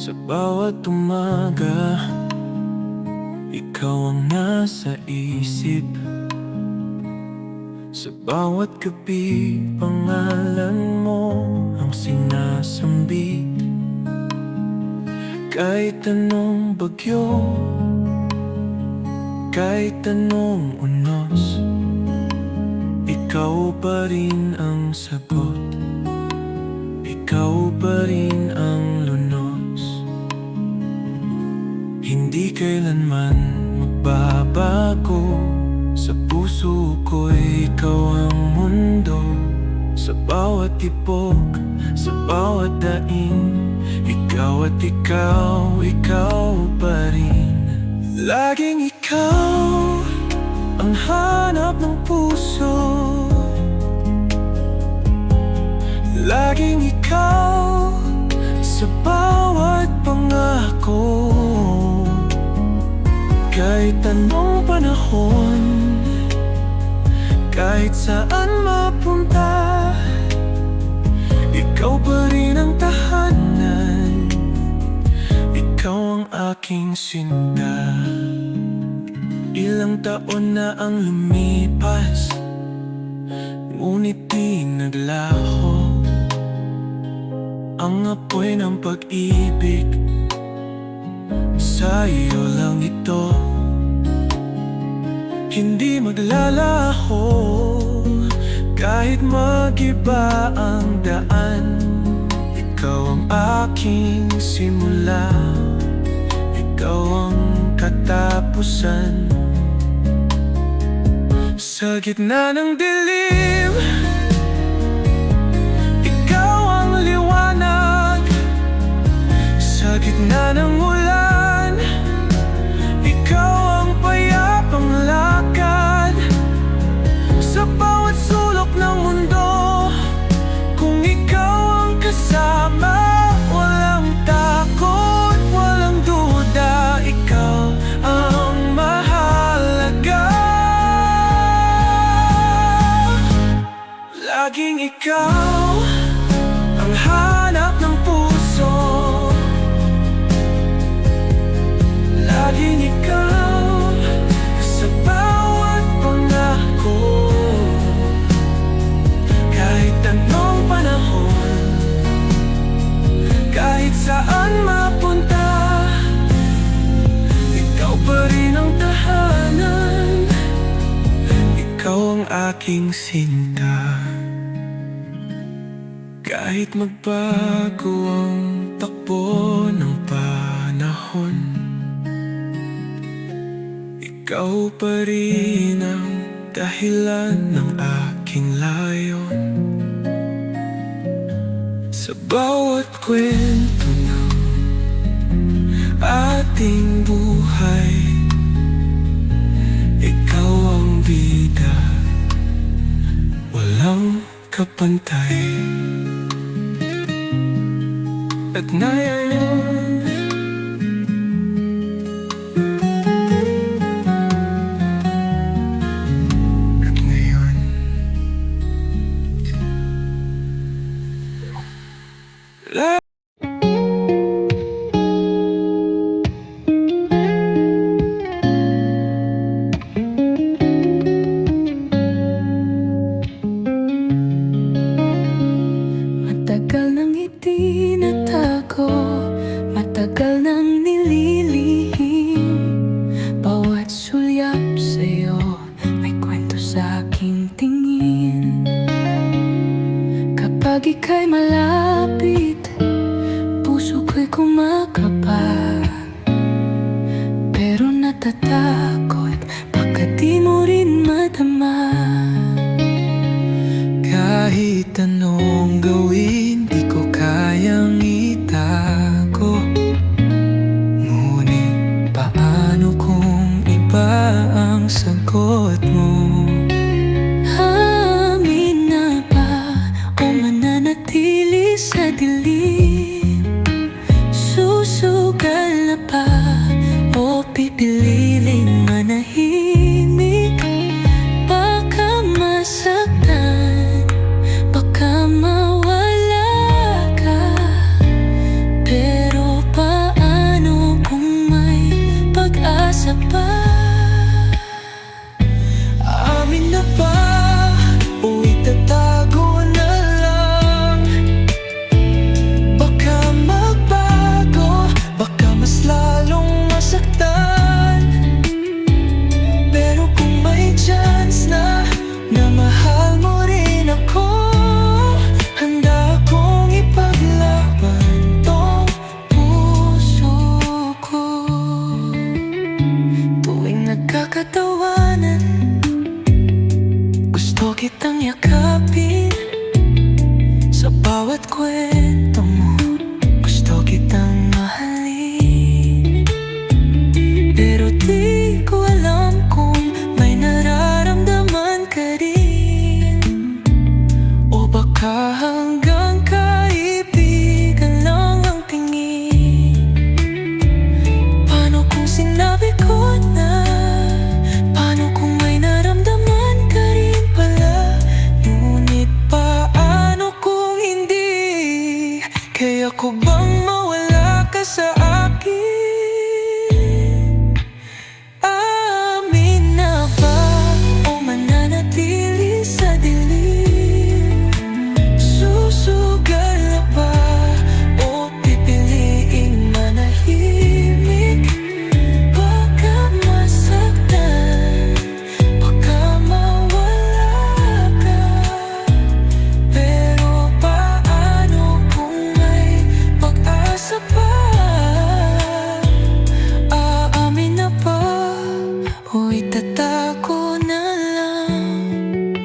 Sa bawat umaga, ikaw ang nasa isip. Sa bawat gabi, pangalan mo ang sinasambit. Kahit anong bagyo, kahit anong unos, ikaw pa rin ang sagot, ikaw pa rin ang lunos. Hindi kailanman magbabago, sa puso ko'y ikaw ang mundo. Sa bawat tipok, sa bawat daing, ikaw at ikaw, ikaw pa rin. Laging ikaw ang hanap ng puso, laging ikaw sa bawat pangako. Kahit anong panahon, kahit saan mapunta, ikaw pa rin ang tahanan, ikaw ang aking sinta. Ilang taon na ang lumipas, ngunit di naglaho ang apoy ng pag-ibig. Sa iyo lang ito, hindi maglalaho. Kahit mag-iba ang daan, ikaw ang aking simula, ikaw ang katapusan. Sa gitna ng dilim, ikaw ang liwanag. Sa gitna ng ulan, ikaw ang payapang lakad. Sa bawat sulok ng mundo, kung ikaw ang kasama, walang takot, walang duda, ikaw ang mahalaga. Laging ikaw ang hanap ng puso, laging ikaw sa bawat pangako. Kahit anong panahon, kahit saan mapunta, ikaw pa rin ang tahanan, ikaw ang aking sinta. Kahit magbago ang takbo ng panahon, ikaw pa rin ang dahilan ng aking layon. Sa bawat kwento ng ating buhay, ikaw ang bida, walang kapantay. At ngayon, matagal nang itinatago, matagal nang nililihim. Bawat sulyap sa'yo may kwento sa aking tingin. Kapag ika'y malapit, puso ko'y kumakaba. Pero natatakot, baka di mo rin madama. kahit anong gawin, di ko kayang itago. Ngunit paano kung iba ang sagot mo? Amin na ba o mananatili sa dilim? Susugat ko bang mawala ka sa akin? Amin na ba o mananatili sa dilim? Susugal na ba o pipiliing manahimik? Baka masaktan, baka mawala ka. Pero paano kung may pag-asa pa? Aamin na ba o itatago na lang?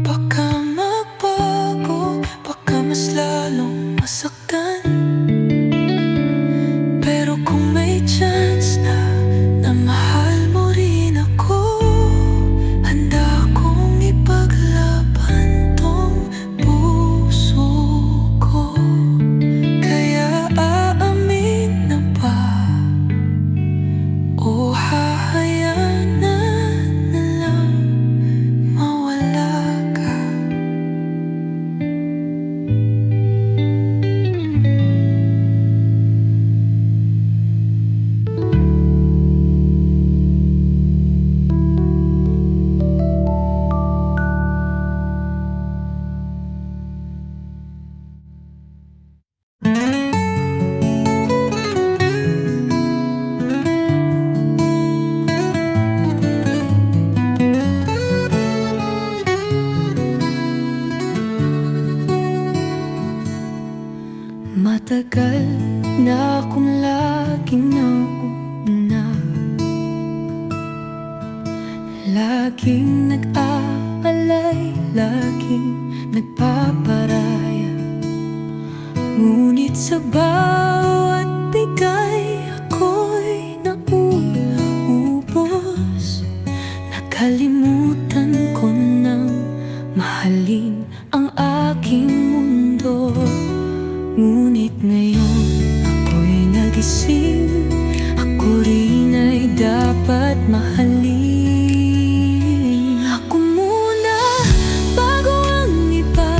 Baka magbago, baka mas lalong masaktan. Pero kung may chance na mahal mo rin ako, handa akong ipaglaban tong puso ko. Kaya aamin na ba o hahayaan na lang mawala ka? Matagal na akong laging nauuna, laging nag-aalay, laging nagpaparaya. Ngunit sa bawat bigay ako'y nauubos. Nakalimutan ko nang mahalin ang aking mundo. Ngunit ngayon ako'y nagising, ako rin ay dapat mahalin. Ako muna bago ang iba,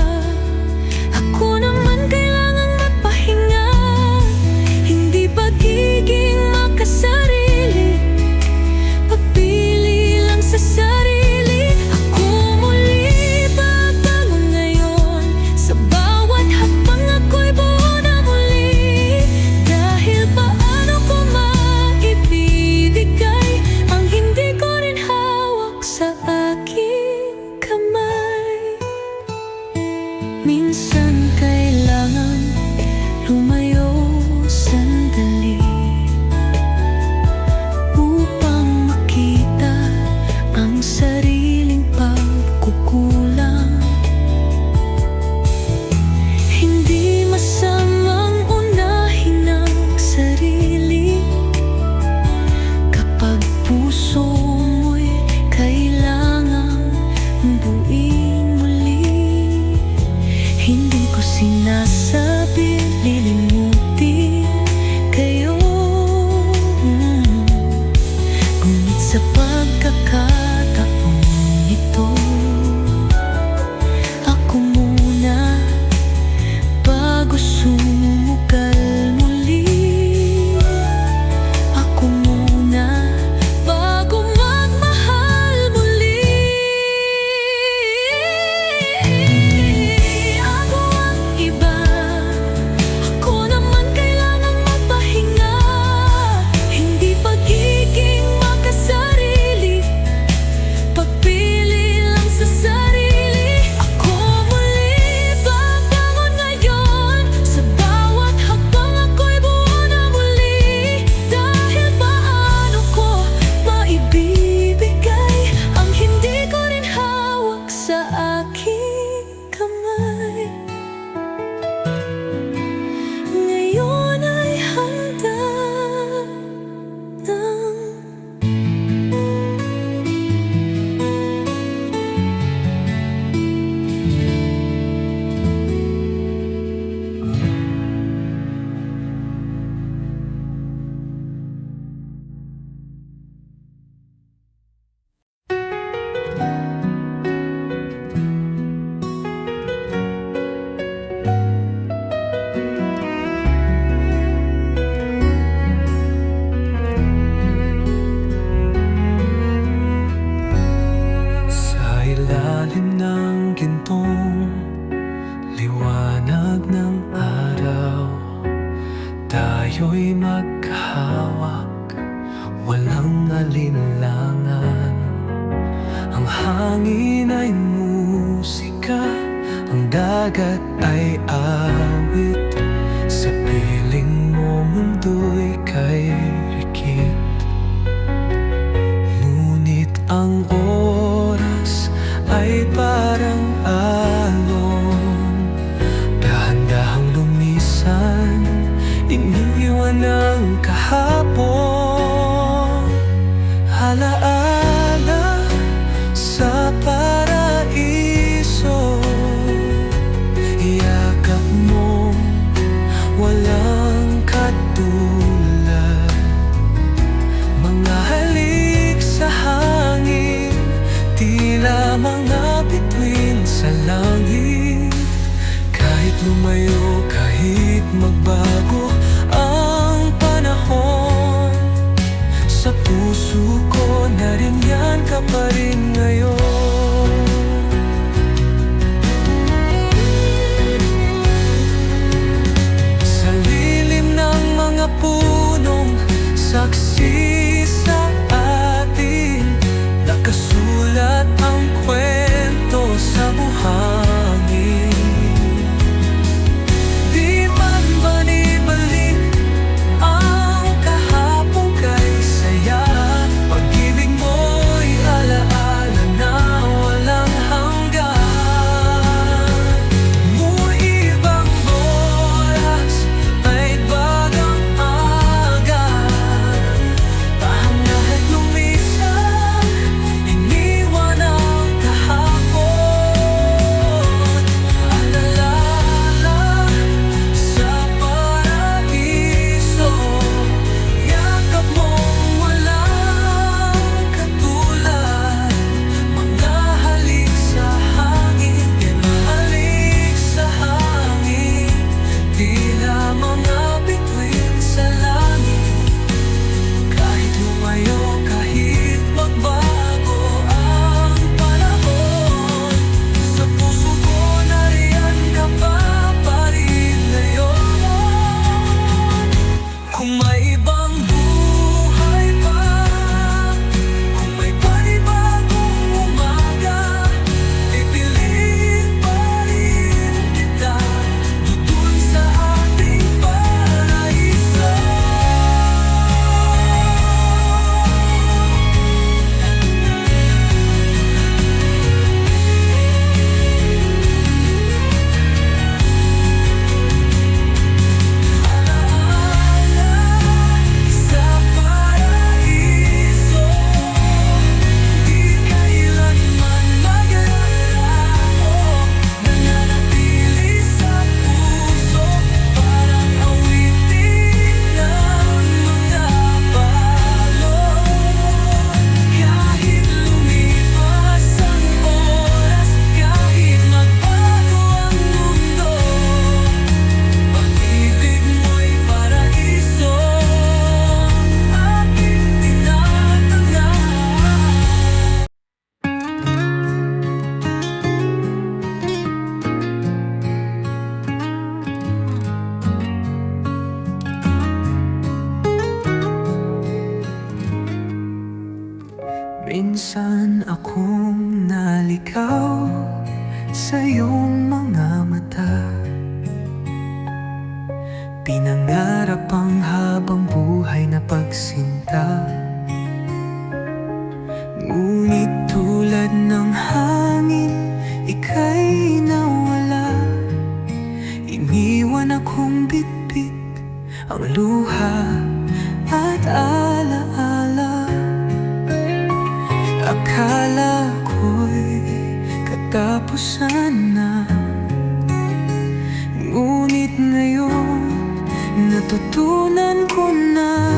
ako naman kailangang magpahinga. Hindi pagiging makasarili, pagpili lang sa sarili. Ako muli babangon ngayon, sa bawat hakbang ako'y buo na muli. Dahil paano ko maibibigay ang hindi tayo'y magkahawak, walang alinlangan. Ang hangin ay musika, ang dagat ay awit. Sa piling mo mundo'y kay rikit. Ngunit ang oras ay parang alon, dahan-dahang lumisan, iniwan ang kahapon. Alaala sa paraiso, yakap mo walang katulad. Mga halik sa hangin, tila mga bituin sa langit. Kahit lumayo, kahit magbago ang panahon, sa puso ko narinyan ka pa rin ngayon. Sa lilim ng mga punong saksi sa atin, nakasulat ang kwento sa buhangin. Di man banibalik ang kahapon kay saya, pag-ibig mo'y alaala na walang hanggan. Muibang oras ay bagang aga, dahan-dahan lumisan, iniwan ang kahapon. Alala sa paraiso, yakap mong walang katulad. Mga halik sa hangin, halik sa hangin, tila mga bituin sa langit. Kahit lumayo, kahit magbago ang panahon, sa puso ko nariyan ka pa rin ngayon. Kung may ibang buhay pa, kung may panibagong umaga, pipiliin pa rin kita doon sa ating paraiso. Alaala sa paraiso, di kailanman mag-alala, nananatili sa puso, parang awitin ng mga balon. Kahit lumipas ang oras, kahit magbago ang mundo, pag-ibig mo'y paraiso, aking tinatanggal. Minsan akong naligaw sa iyong mga mata, pinangarap ang habang buhay na pagsinta. Ngunit tulad ng hangin, ika'y nawala. Iniwan akong bitbit ang luha at alaala. Akala ko'y katapusan na, ngunit ngayon natutunan ko na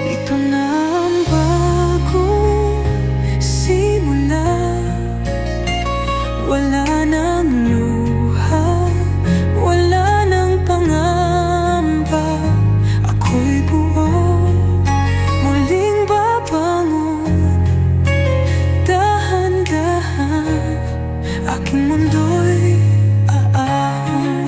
ito na ang bagong simula. Wala nang luha, wala nang pangamba. Ako'y buo, muling babangon, dahan-dahan aking mundo'y aahon.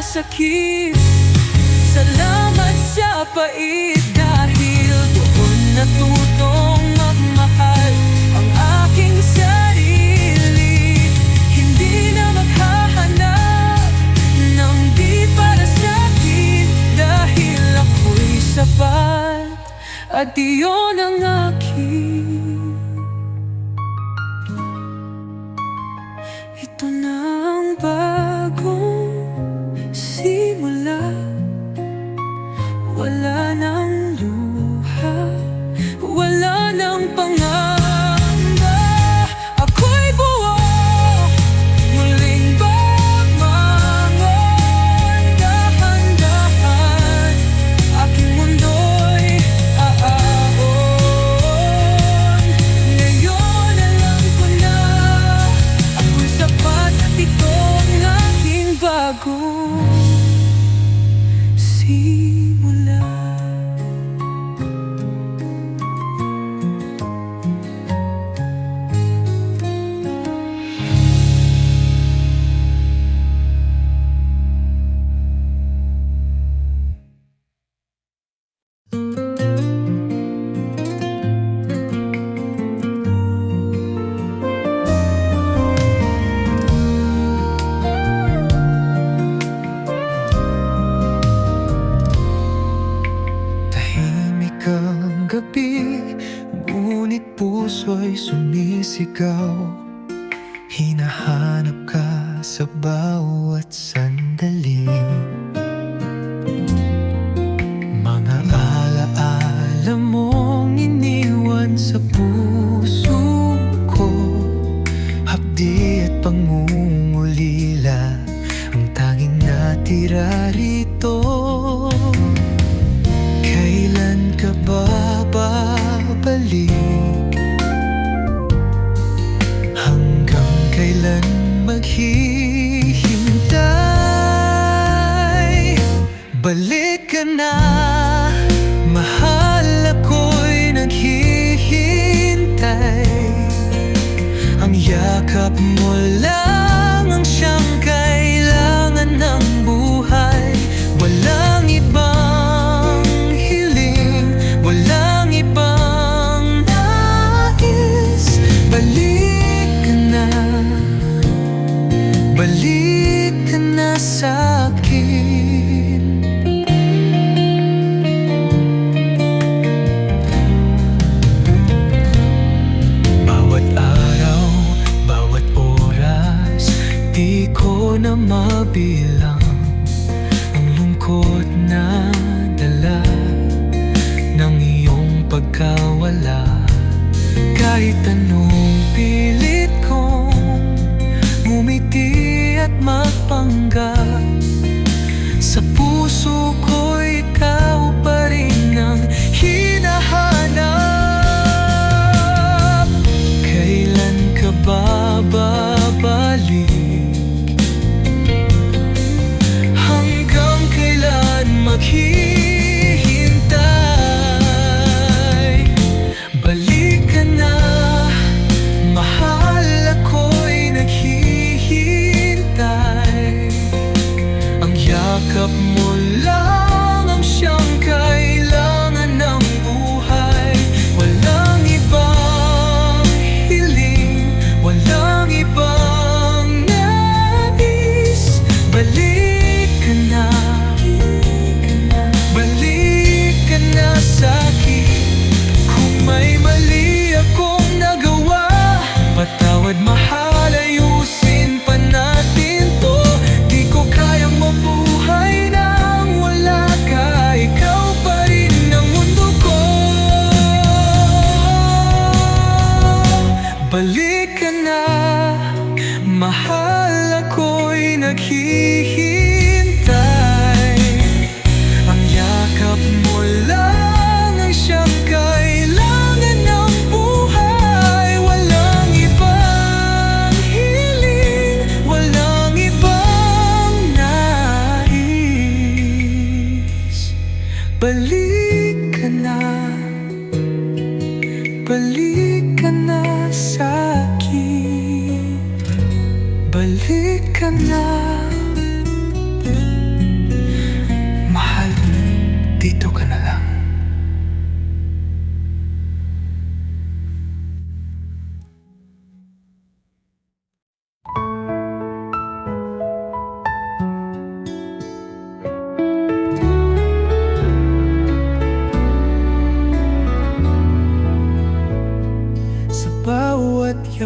sakit. Salamat sa pait, dahil doon natutong magmahal ang aking sarili. Hindi na maghahanap ng di para sa'kin, dahil ako'y sapat at iyon ang akin. Ito na ang bagong simula. Wala nang luha, wala nang pangamba. Ako'y buo, muling bumangon. Dahan-dahan, aking mundo'y aahon. Ngayon alam ko na, ako'y sapat at ito ang aking bagong simula. Tahimik ang gabi, ngunit puso'y sumisigaw. Hinahanap ka sa bawat sandali. Mga alaala mong iniwan sa puso ko. Hapdi at pangungulila ang tanging natira rito. Kailan ka ba babalik? Hanggang kailan maghihintay? Balik ka na, mahal, ako'y naghihintay. Ang yakap mo lang ang siyang kailangan ng buhay. Walang ibang hiling, walang ibang nais. Balik ka na, balik ka na sa'kin. Bawat araw, bawat oras, di ko na mabilang ang lungkot na dala ng iyong pagkawala. Kahit anong pilit kong ngumiti at magpanggap, sa puso ko'y ikaw pa rin ang hinahanap. Kailan ka ba babalik? Hanggang kailan maghihintay? Balik ka na, mahal, ako'y naghihintay. Ang yakap mo lang ang siyang kailangan ng buhay. Walang ibang hiling, walang ibang nais. Balik ka na, balik ka na sa'kin. Kung may mali akong nagawa, patawad, mahal, ayusin pa natin to. Di ko kayang mabuhay nang wala ka. Ikaw pa rin ang mundo ko. Balik ka na, mahal, ako'y naghihintay. Ang yakap mo lang ang siyang kailangan ng buhay. Walang ibang hiling, walang ibang nais. Balik ka na, balik ka na sa'kin. Balik ka na,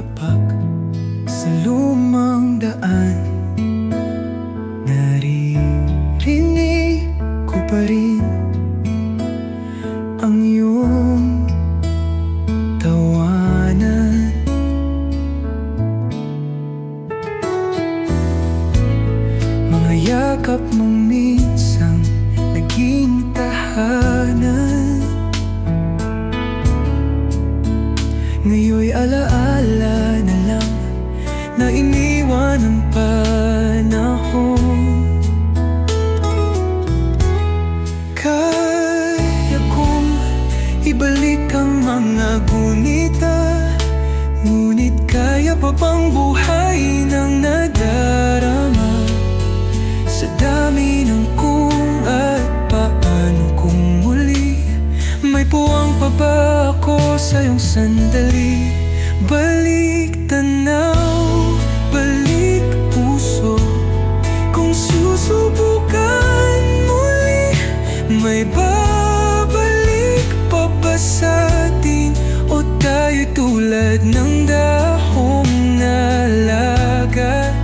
yapak sa lumang daan. Naririnig ko pa rin ang iyong tawanan. Mga yakap mong minsang naging tahanan, ngayon'y alaala na lang na iniwan ng panahon. Kaya kong ibalik ang mga gunita, ngunit kaya pa bang buhay ng nadarama? Sa dami ng kung at paano kung muli may puwang pa ba ako sa iyong sandali? Balik tanaw, balik puso, kung susubukan muli, may babalik pa ba sa atin? O tayo tulad ng dahong nalagas,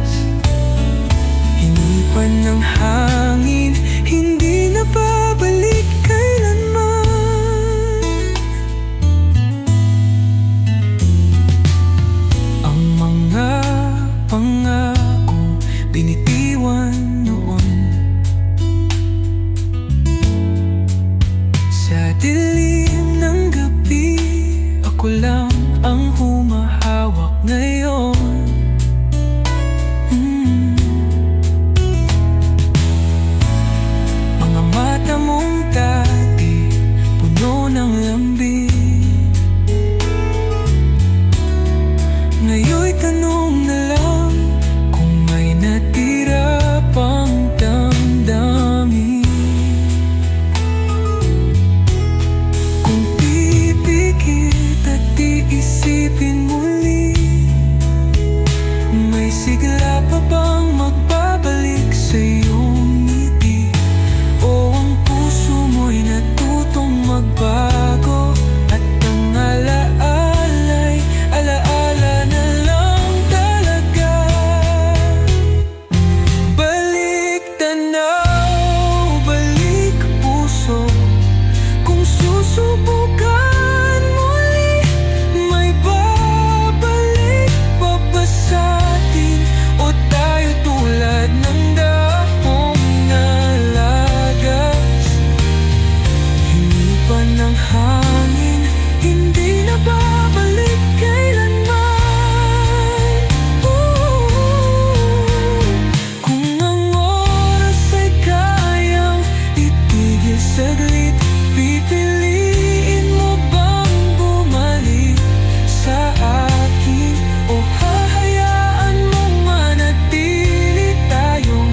hinipan ng hangin, hindi na babalik kailanman. Ang mga pangakong binitiwan noon, sa dilim ng gabi, ako lang ang humahawak ngayon. Mga mata mong dati, puno ng lambing, ngayon'y tanong na lang kung may natira pang damdamin. Kung pipikit at iisipin muli, may sigla pa bang magbabalik sa iyong ngiti? O ang puso mo'y natutong magbago, at ang alaala'y alaala na lang talaga? Balik tanaw, balik puso, kung susubukan muli, may babalik pa ba sa atin? O tayo tulad ng dahong nalagas, hinipan ng hangin, hindi na babalik kailanman. Kung ang oras ay kayang itigil saglit, pipiliin mo bang bumalik sa akin? O hahayaan mong manatili tayong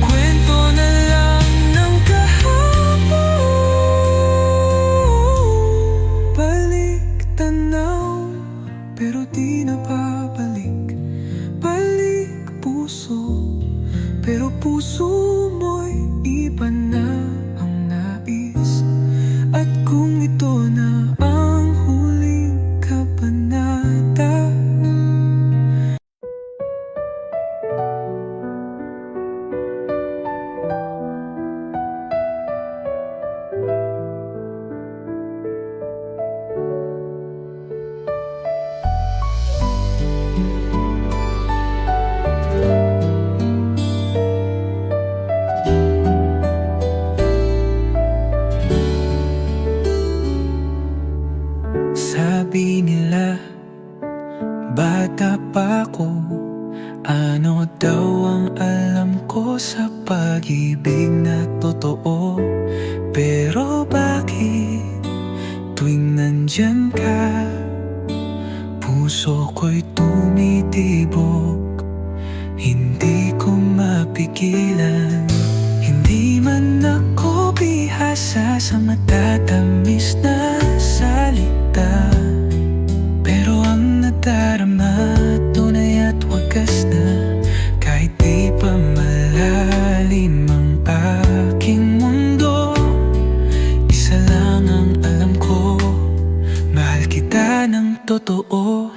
kwento na lang ng kahapon? Balik tanaw, pero di na babalik. Balik puso, pero puso mo'y iba na ang nais. At kung ito na ang huling kabanata, sabi nila, bata pa ako, ano daw ang alam ko sa pag-ibig na totoo? Pero bakit tuwing nandyan ka, puso ko'y tumitibok, hindi ko mapigilan. Hindi man ako bihasa sa matatamis na salita, pero ang nadarama tunay at wagas na. Kahit di pa malalim ang aking mundo, isa lang ang alam ko, mahal kita ng totoo.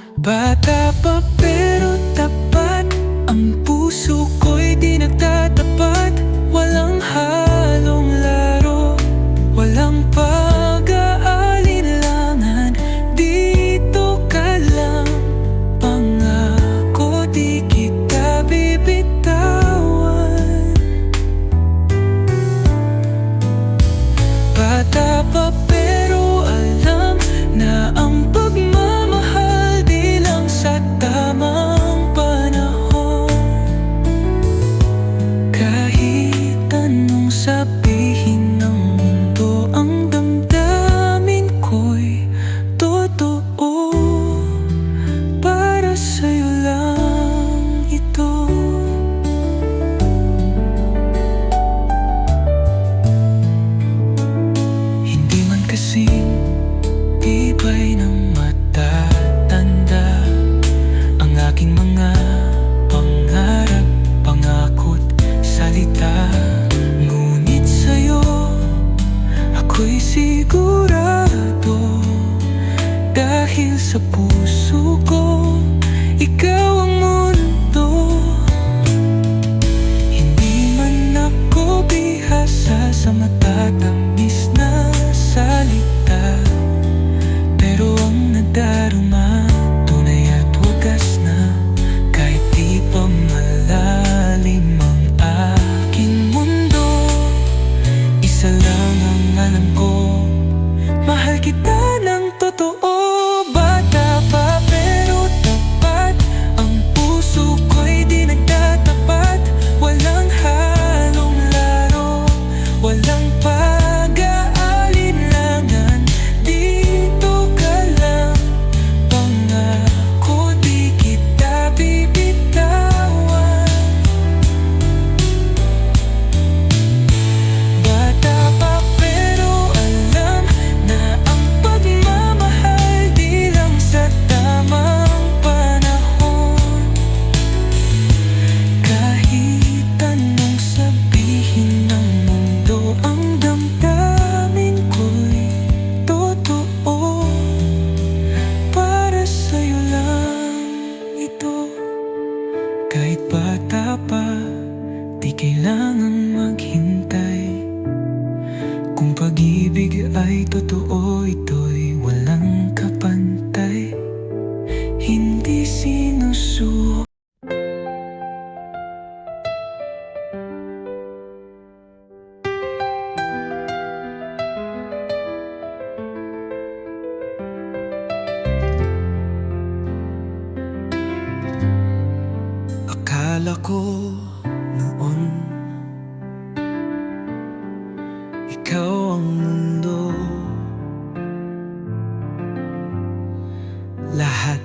sa puso ko, ikaw ang mundo. Hindi man ako bihasa sa matatamis na salita, pero ang nadarama tunay at wagas na. Kahit di pa malalim ang aking mundo, isa lang ang alam ko, mahal kita ng totoo. Bata pa pero tapat, ang puso ko'y di nagtatapat. Walang halong laro, walang pag-aalinlangan. Dito ka lang, pangako di kita bibitawan. Bata pa pero alam na ang pagmamahal di lang sa tamang panahon. Kahit anong sabihin ng mundo, ang damdamin ko'y totoo. Para sa'yo lang ito. Kahit bata pa, di kailangang maghintay. Kung pag-ibig ay totoo, ito'y walang kapantay. Hindi sinusuko. Akala ko noon ikaw ang mundo, lahat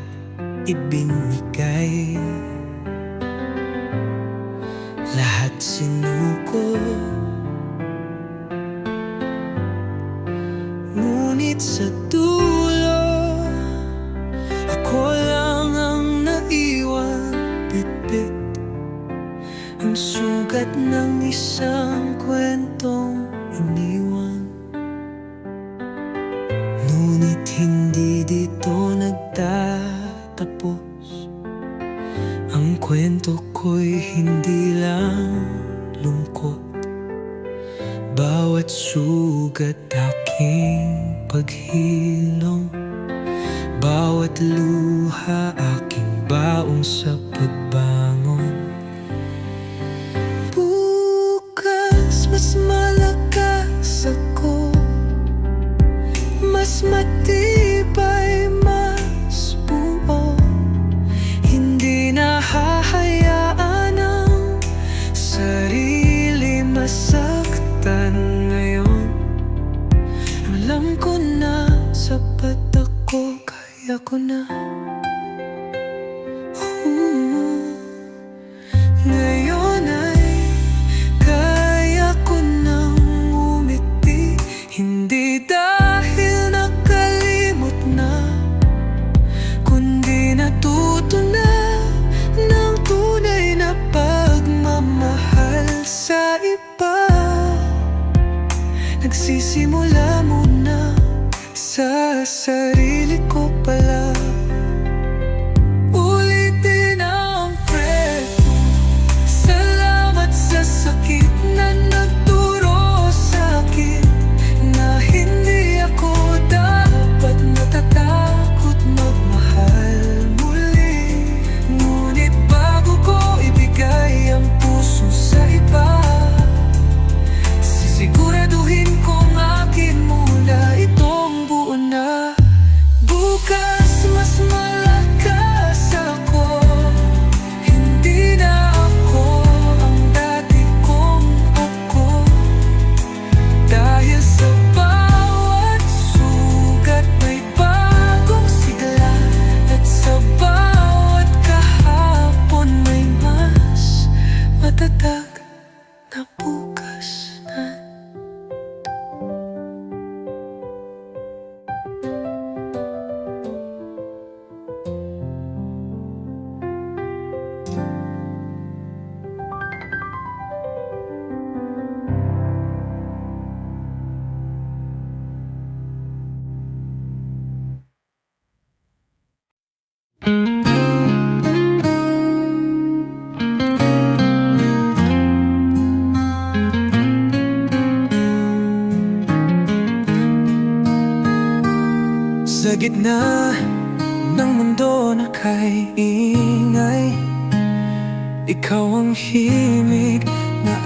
ibinigay, lahat sinuko. Ngunit sa dulo, ako lang ang naiwan bitbit, ang sugat ng isang kwentong iniwan. Ngunit hindi dito nagtatapos, ang kwento ko'y hindi lang lungkot. Bawat sugat aking paghilom, bawat luha aking baong sa pagbangon. Bukas mas malakas ako, mas matibay, mas buo. Hindi na hahayaan ang sarili masaktan ngayon. Alam ko na sapat ako, kaya ko na. Ngayon ay kaya ko nang umiti, hindi dahil nakalimot na, kundi natuto na ng tunay na pagmamahal sa iba. Nagsisimula muna sa sarili ko pala. Ulitin ang preto, salamat sa sakit na nagturo sa'kin na hindi ako dapat natatakot magmahal muli. Ngunit bago ko ibigay ang puso sa iba, sisiguraduhin kong akin muna itong buo na. Bukas mas malakas ako, hindi na ako ang dati kong ako. Dahil sa bawat sugat may bagong sigla, at sa bawat kahapon may mas matatag na bukas na. Sa gitna ng mundo na kay ingay, ikaw ang himig na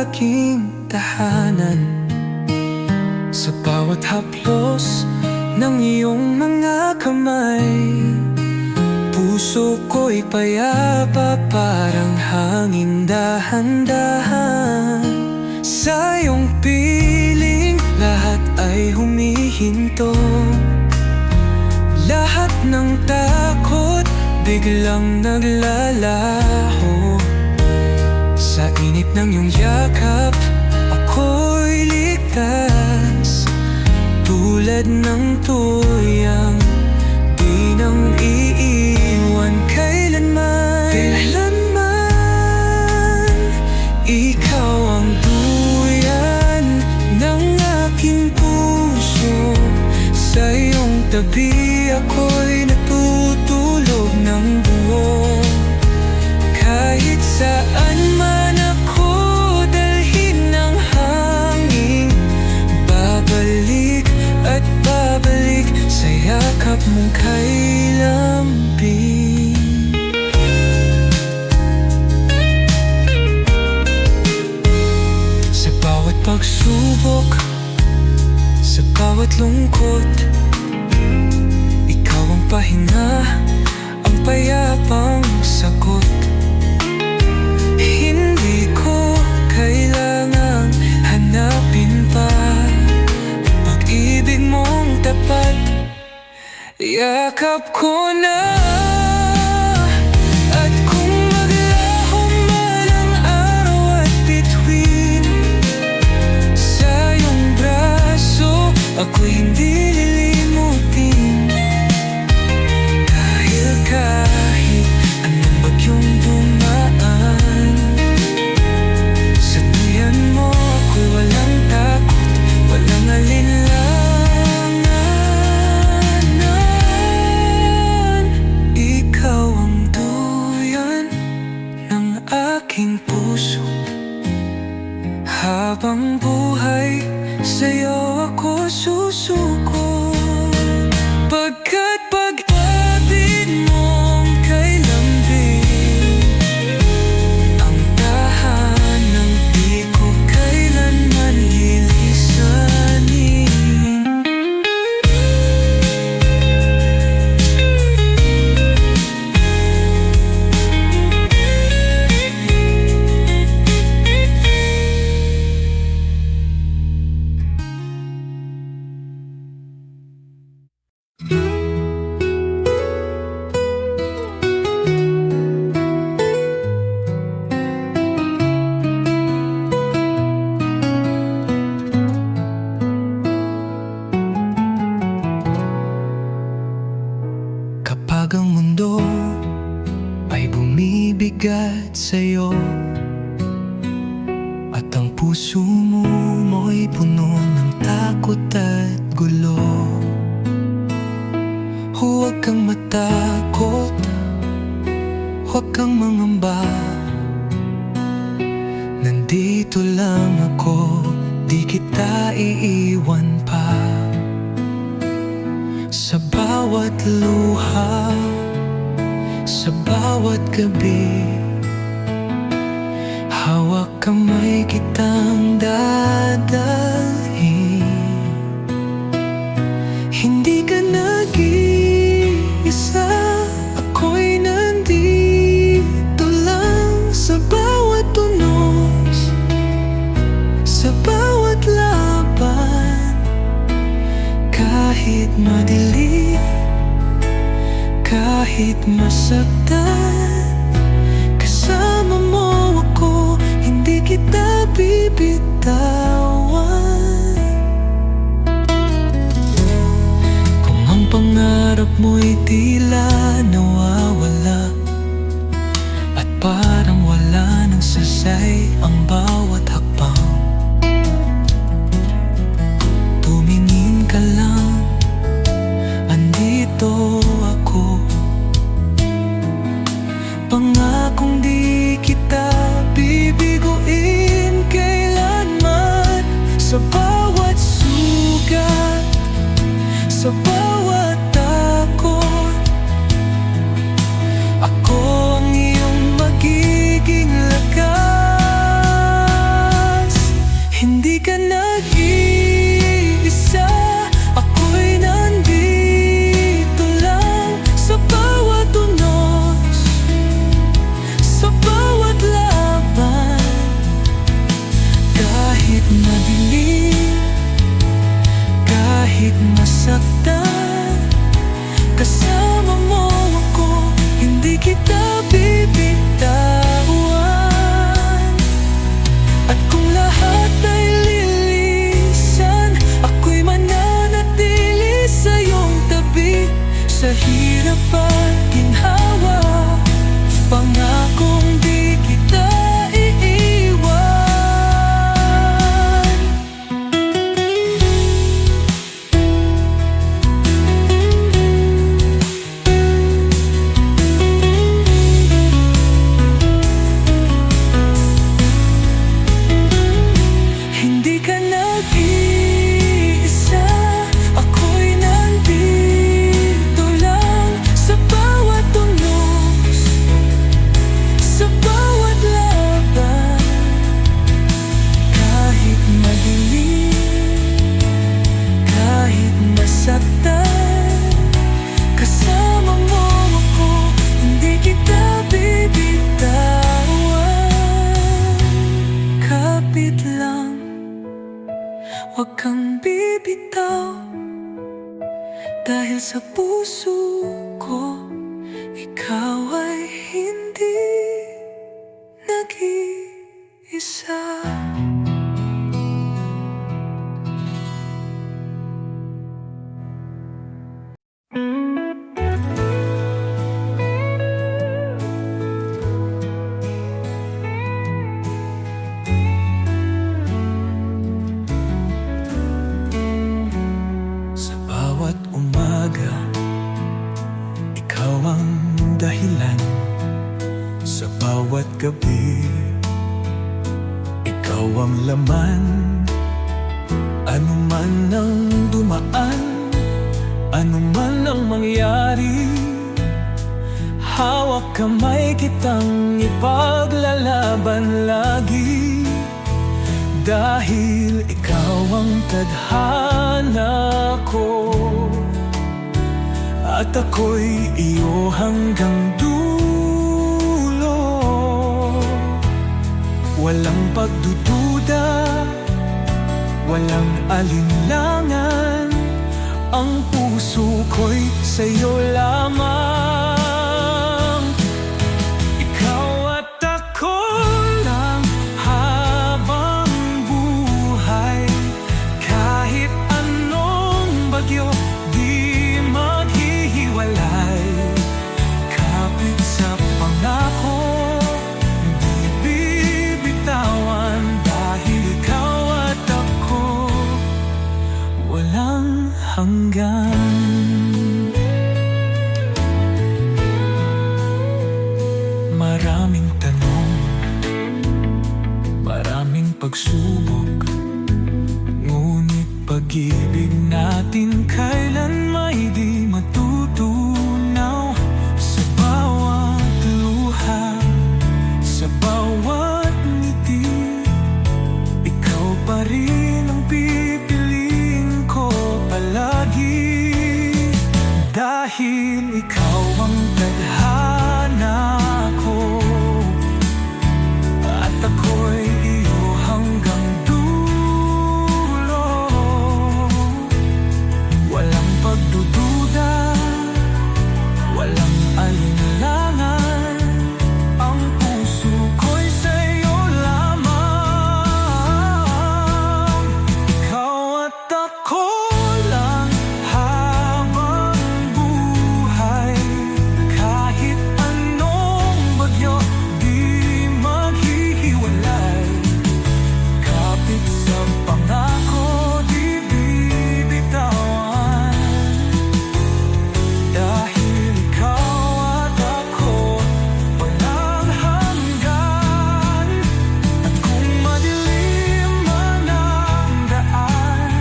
aking tahanan. Sa bawat haplos ng iyong mga kamay, puso ko'y payapa parang hangin dahan-dahan. Sa iyong piling lahat ay humihinto, lahat ng takot biglang naglalaho. Sa init ng iyong yakap, ako'y ligtas, tulad ng tuyang di nang iiwan kailanman. Kailanman, ikaw ang duyan ng aking puso. Sa iyong tabi ako'y natutulog ng buo. Kahit saan man ako dalhin ng hangin, babalik at babalik sa yakap mong kay lambing. Sa bawat pagsubok, sa bawat lungkot, ikaw ang pahinga, ang payapang sagot. Hindi ko kailangang hanapin pa pag-ibig mong tapat. Yakap ko na, at kung maglaho man ang araw at bituin, sa iyong braso ako'y hindi lilimutin. Dahil kahit anong bagyong dumaan, sa tuyan mo ako'y walang takot, walang alinlangan. Ikaw ang duyan ng aking puso. Habang buhay, sa'yo ako susuko. Pagkat pag-ibig mong kay lambing, ang tahanang di ko kailanman lilisanin. Kapag ang mundo ay bumibigat sa'yo, at ang puso mo'y puno ng takot at gulo, huwag kang matakot, huwag kang mangamba. Nandito lang ako, di kita iiwan pa. Sa bawat luha, sa bawat gabi, hawak kamay kitang dadalhin. Hindi ka nag-iisa, ako'y nandito lang. Sa bawat tunos, sa bawat laban, kahit madilim, kahit masaktan, kasama mo ako, hindi kita bibitawan. Kung ang pangarap mo'y tila nawawala, at parang wala nang sasay ang bawat hakbang, tumingin ka lang, andito ako. Pangakong di kita bibiguin kailanman. Sa bawat sugat, sa bawat Huwag kang bibitaw, dahil sa puso ko ikaw ay hindi nag-iisa. Sa bawat umaga, ikaw ang dahilan. Sa bawat gabi, ikaw ang laman. Ano man ang dumaan, ano man ang mangyari, hawak kamay kitang ipaglalaban lagi. Dahil ikaw ang tadhana ko, at ako'y iyo hanggang dulo. Walang pagdududa, walang alinlangan, ang puso ko'y sa'yo lamang. Ikaw at ako lang habang buhay, kahit anong bagyo di maghihiwalay. Kapit sa pangako, di bibitawan, dahil ikaw at ako walang hanggan. Maraming tanong, maraming pagsubok, ngunit pag-ibig natin kailan may di matutunaw. Sa bawat luha, sa bawat ngiti, ikaw pa rin ang pipiliin ko palagi. Dahil ikaw ang tadhana ko, at ako'y iyo hanggang dulo. Walang pagdududa, walang alinlangan, ang puso ko'y sa'yo lamang. Ikaw at ako lang habang buhay, kahit anong bagyo di maghihiwalay. Kapit sa pangako, di bibitawan, dahil ikaw at ako walang hanggan. At kung madilim man ang daan,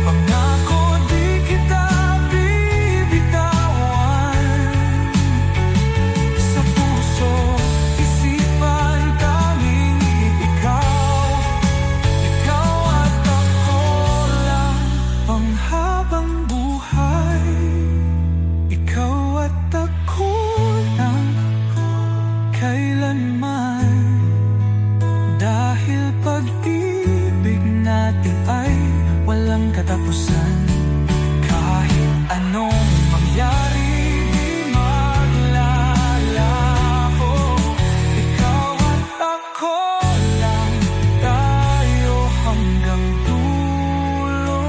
pangako di kita bibitawan. Sa puso, isipan, tanging ikaw, ikaw at ako lang panghabang buhay. Ikaw at ako lang kailanman, dahil pag-ibig natin ay walang katapusan. Kahit anong mangyari, di maglalaho. Ikaw at ako lang, tayo hanggang dulo.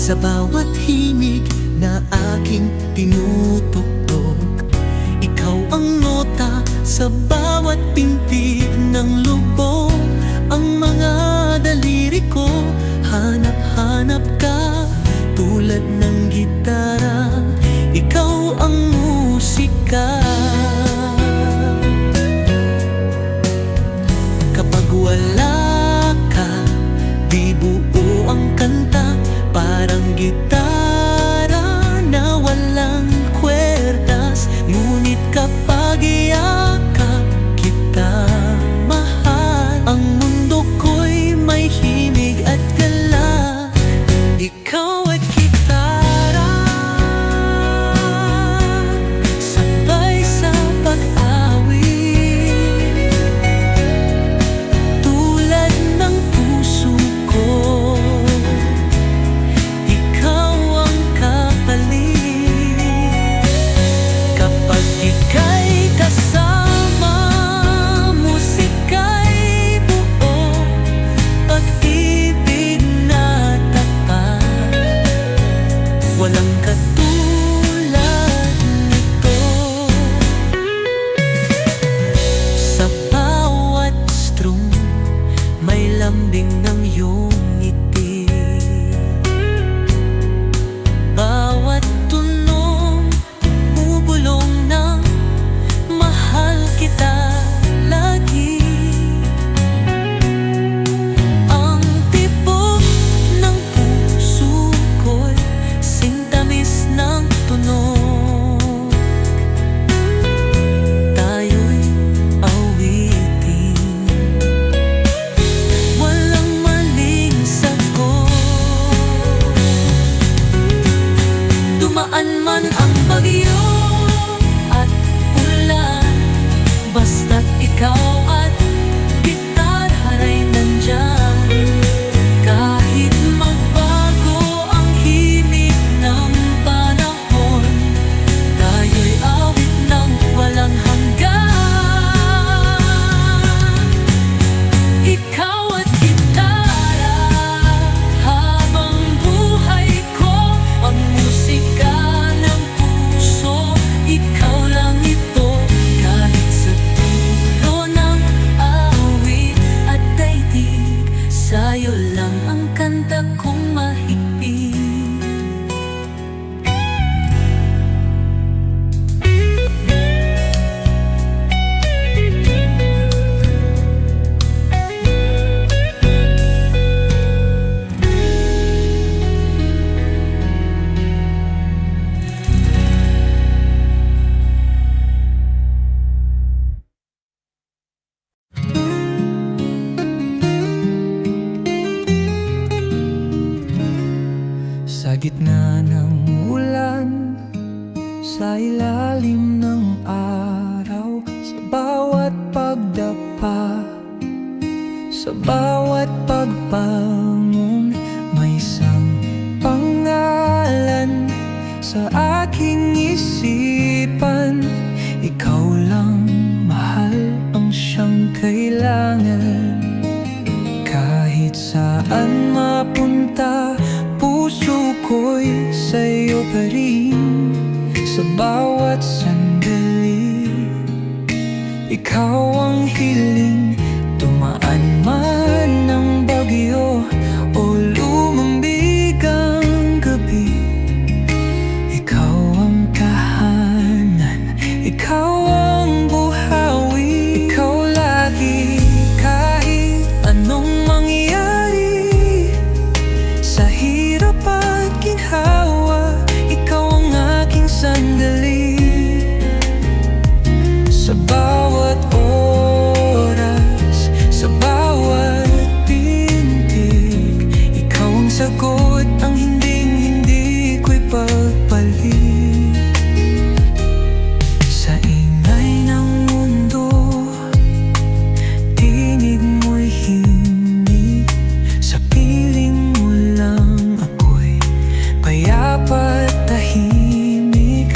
Sa bawat himig na aking tinutugtog, ikaw ang nota sa bawat pintig ng lubog. Ang mga daliri ko, hanap-hanap ka, tulad ng gitara, ikaw ang musika. Kapag wala ka, di buo ang kanta, parang gitara gitna ng ulan, sa ilalim ng araw, sa bawat pagdapa, sa bawat pagbangon, may isang pangalan sa aking isipan. Ikaw lang, mahal, ang siyang kailangan. Kahit saan mapunta, puso ko'y sa'yo pa rin. Sa bawat sandali, ikaw ang hiling. Dumaan man ng bagyo o lumambig ang gabi, ikaw ang tahanan, ikaw ang buhawi. Ikaw lagi, kahit anong mangyari, sa hirap at ginhawa, ikaw ang aking sandali. Sa bawat oras, sa bawat pintig, ikaw ang sagot, ang hinding-hindi ko'y pagpalit. Sa ingay ng mundo, tinig mo'y hinig. Sa piling mo lang ako'y payapa at tahimik.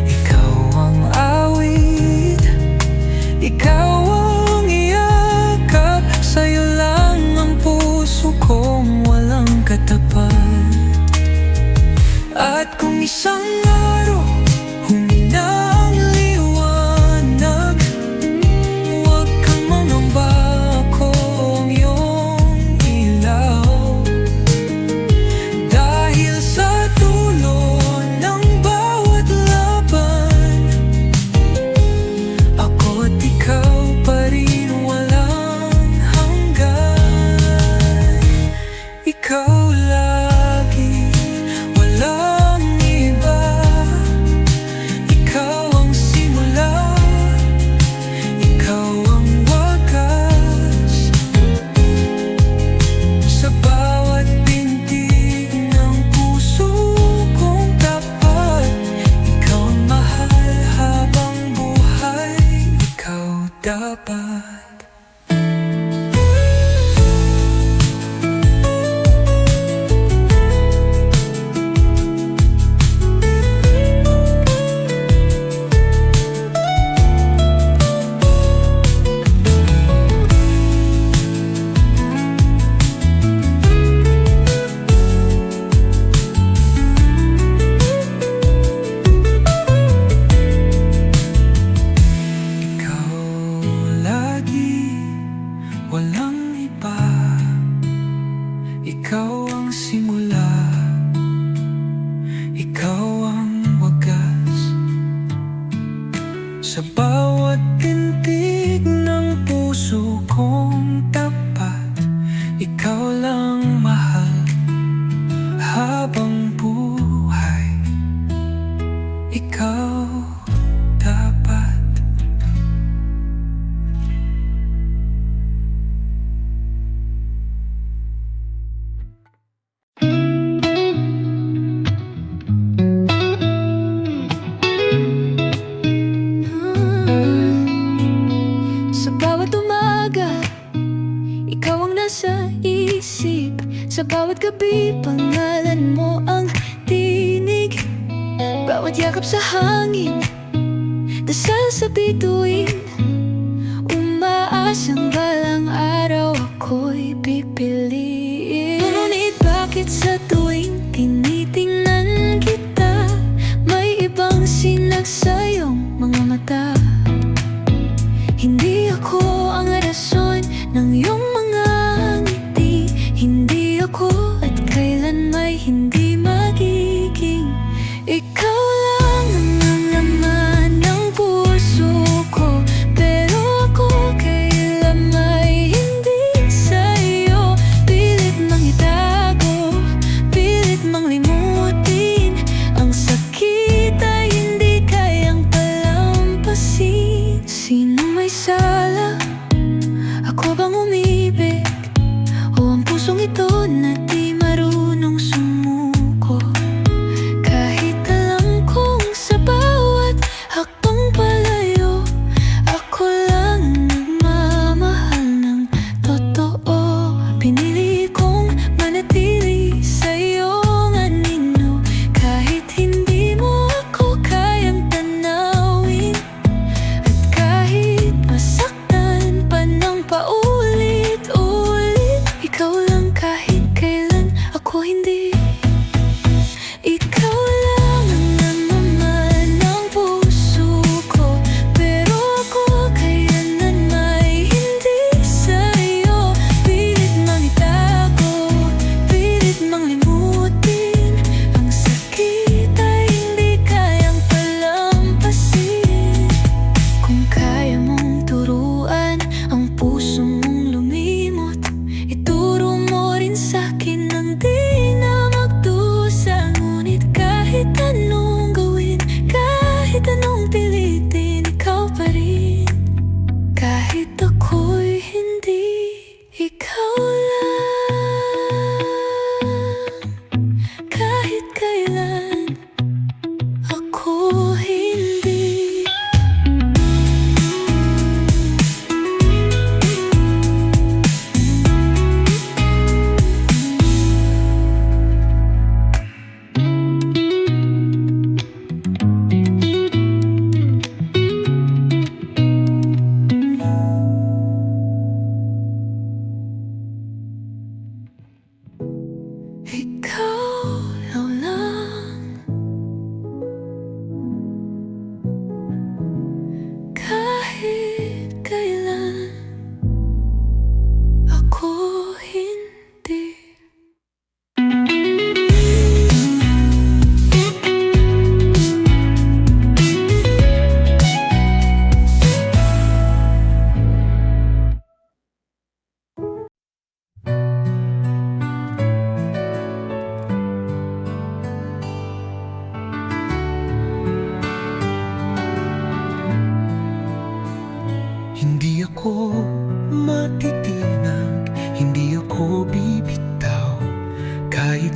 Ikaw ang awit, ikaw ang iyakap, sa'yo lang ang puso kong walang katapat. At kung isang araw humina ang liwanag, huwag kang mangamba, ako ang iyong ilaw. Dahil sa dulo ng bawat laban, ako't ikaw pa rin, walang hanggan. Ikaw lagi, walang iba. Ikaw ang simula, ikaw ang wakas. Sa bawat pintig ng puso kong tapat, ikaw ang mahal habang buhay, ikaw dapat. Ikaw lagi, walang iba. Ikaw ang simula, ikaw ang wagas. Sa bawat pintig ng puso kong tapat, ikaw lang mahal habang buhay, ikaw dapat. Sa bawat umaga, ikaw ang nasa isip. Sa bawat gabi, pangalan mo ang tinig. Bawat yakap sa hangin, dasal sa bituin. Umaasang balang araw ako'y pipiliin. Ngunit bakit sa tuwing tinitingnan kita, may ibang sinag sa'yong mga mata? Hindi ako ang rason ng iyong mga ngiti. Hindi ako at kailan may hindi magiging. Ikaw lang ang laman ng puso ko, pero ako kailan may hindi sa'yo. Pilit mang itago, pilit mang limutin, ang sakit ay hindi kayang palampasin. Sino may sala? Ako bang umibig? O ang pusong ito na di marunong sumuko?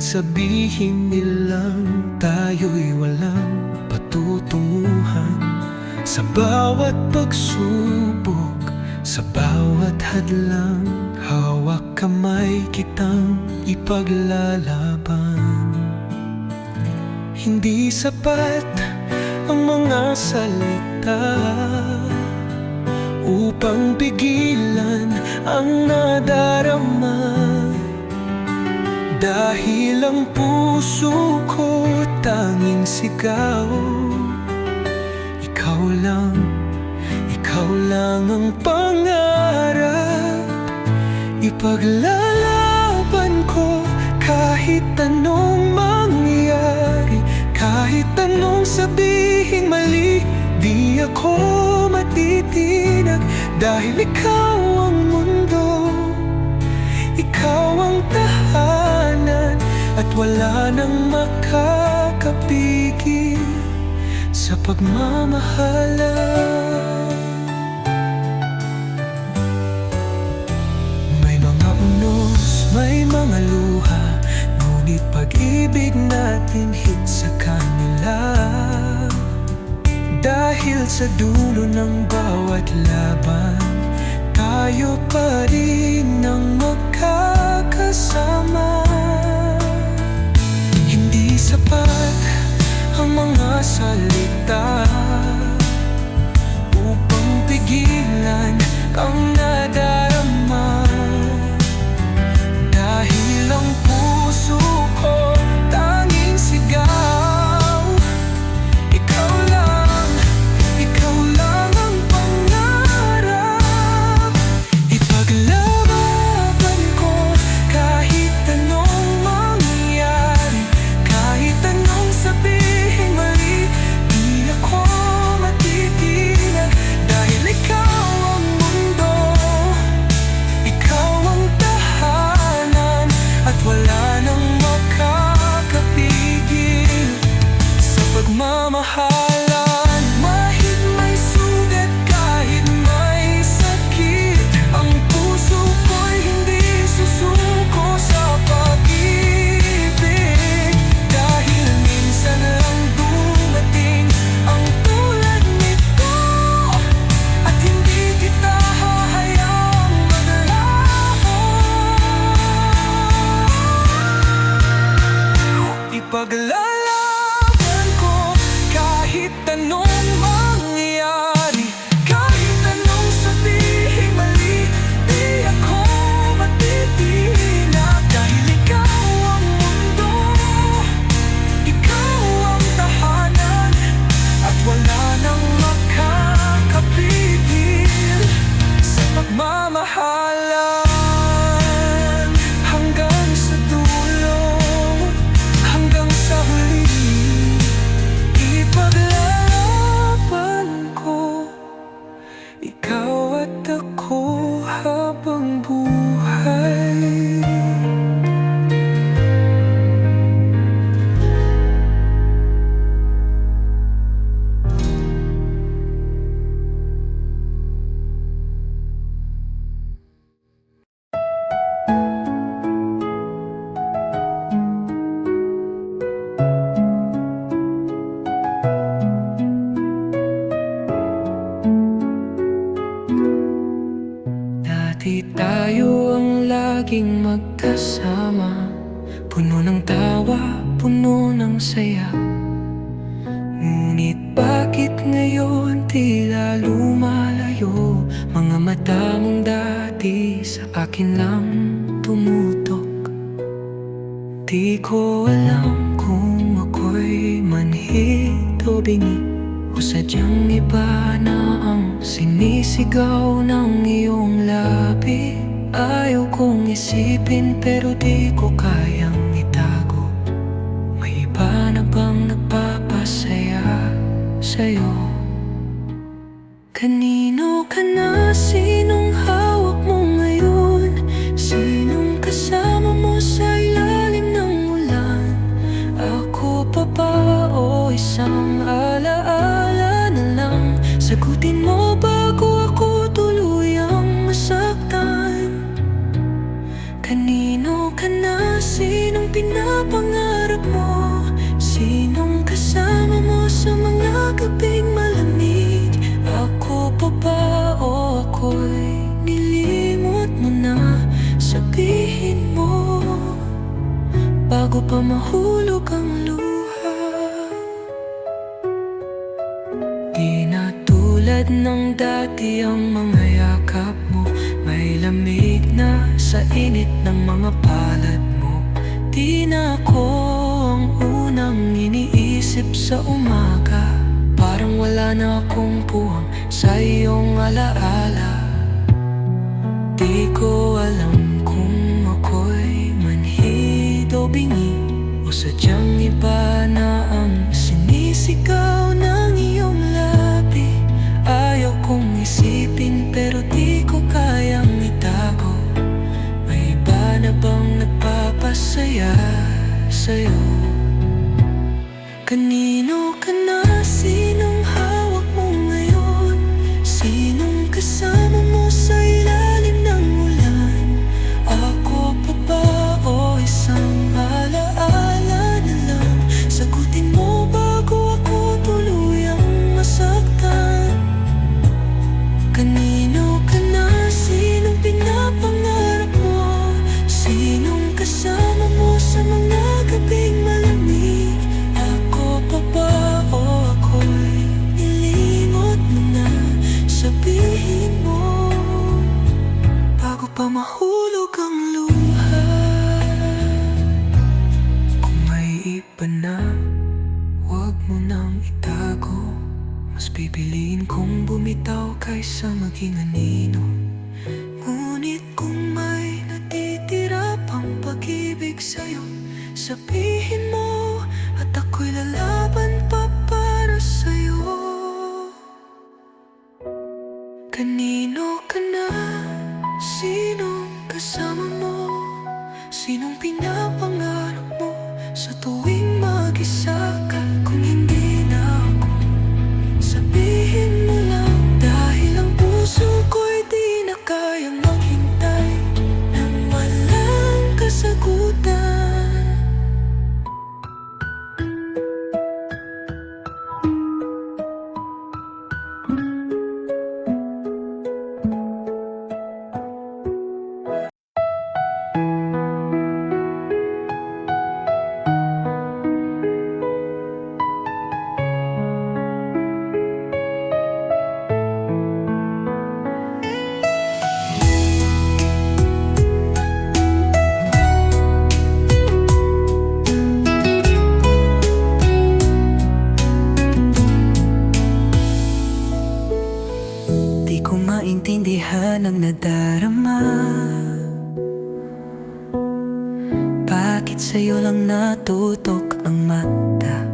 sabihin nilang tayo'y walang patutunguhan. Sa bawat pagsubok, sa bawat hadlang, hawak kamay kitang ipaglalaban. Hindi sapat ang mga salita upang pigilan ang nadarama, dahil ang puso ko tanging sigaw. Ikaw lang ang pangarap. Ipaglalaban ko kahit anong mangyari, kahit anong sabihin mali. Di ako matitinag, dahil ikaw ang mundo, ikaw ang tahanan, at wala nang makakapigil sa pagmamahalan. May mga unos, may mga luha, ngunit pag-ibig natin hit sa kanila. Dahil sa dulo ng bawat laban, tayo pa rin ang magkakasama. Hindi sapat ang mga salita upang pigilan ang nadarama, dahil ang puso ko tanging sigaw. Ikaw lang ang pangarap. Ipaglaban ko kahit anong mangyari, kahit anong sabihin mali. Di ako matitinag, dahil ikaw ang mundo, ikaw ang tahanan, at wala nang makakapigil sa pagmamahalan. Mahit may sugat, kahit may sakit, ang puso ko'y hindi susuko sa pag-ibig, dahil minsan lang dumating ang tulad nito, at hindi kita hahayaang maglaho. Ipaglalaban ko kahit anong mangyari, kahit anong sabihin mali. Di ako matitinag, dahil ikaw ang mundo, ikaw ang tahanan, at wala nang makakapigil sa pagmamahalan. Hanggang sa dulo, hanggang sa huli, ipaglalaban ko, ikaw at ako habang buhay. Dati tayo ang laging magkasama, puno ng tawa, puno ng saya. Ngunit bakit ngayon tila lumalayo? Mga mata mong dati sa akin lang tumutok. Di ko alam kung ako'y manhid o bingi, o sadyang iba na ang sinisigaw ng iyong labi. Ayaw kong isipin pero di ko kayang itago. May iba na bang nagpapasaya sa'yo? Kanino ka na? Sinong hawak mo ngayon? Sinong kasama mo sa ilalim ng ulan? Ako pa ba o isang alaala na lang? Sagutin mo bago ako tuluyang masaktan. Kanino ka na? Sinong pinapang pa mahulog ang luha. Di na tulad ng dati ang mga yakap mo, may lamig na sa init ng mga palad mo. Di na ako ang unang iniisip sa umaga, parang wala na akong puwang sa iyong alaala. Di ko alam kung ako'y manhid o bingi, o sadyang iba na ang sinisigaw ng iyong labi. Ayaw kong isipin pero di ko kayang itago. May iba na bang nagpapasaya sa'yo? Kanino ka na? Sinong hawak mo ngayon? Sinong kasama mo sa ilalim ng ulan? Ako pa ba o isang alaala na lang? Sagutin mo bago ako tuluyang masaktan. Kanino ka na? Sinong pinapangarap mo? Sinong kasama mo sa mga gabing malamig? Ako pa ba o ako'y nilimot mo na? Sabihin mo bago pa mahulog ang luha. Kung may iba na, huwag mo nang itago. Mas pipiliin kong bumitaw kaysa maging anino. Ngunit kung may natitira pang pag-ibig sa'yo, sabihin mo at ako'y lalaban pa para sa'yo. Kanino ka na? Sinong kasama mo? Sinong pinapangarap mo sa tuwing mag-isa ka? Kung hindi na ako, sabihin mo lang, dahil ang puso ko'y di na kayang maghintay nang walang kasagutan. Di ko maintindihan ang nadarama. Bakit sa'yo lang natutok ang mata?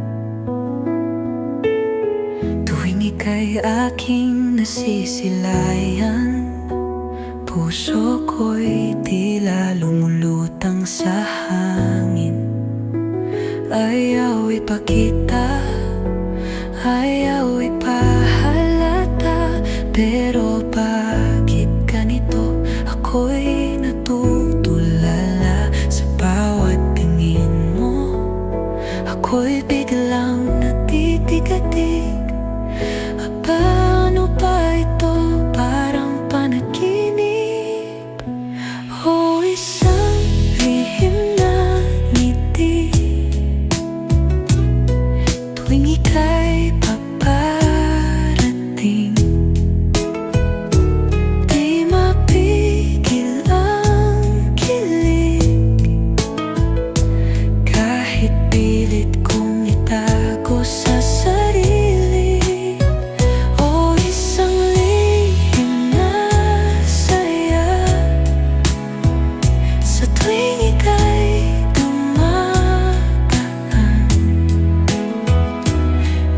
Tuwing ika'y aking nasisilayan, puso ko'y tila lumulutang sa hangin. Ayaw ipakita, ayaw ipahalata, pero bakit ganito? Ako'y natutulala sa bawat tingin mo. Ako'y biglang natitigatig. Paano ba ito? Parang panaginip o isang lihim na ngiti. Tuwing ika'y paparating, di mapigil ang kilig. Kahit pilit kong itago sa sarili, o isang lihim na saya. Sa tuwing ika'y dumadaan,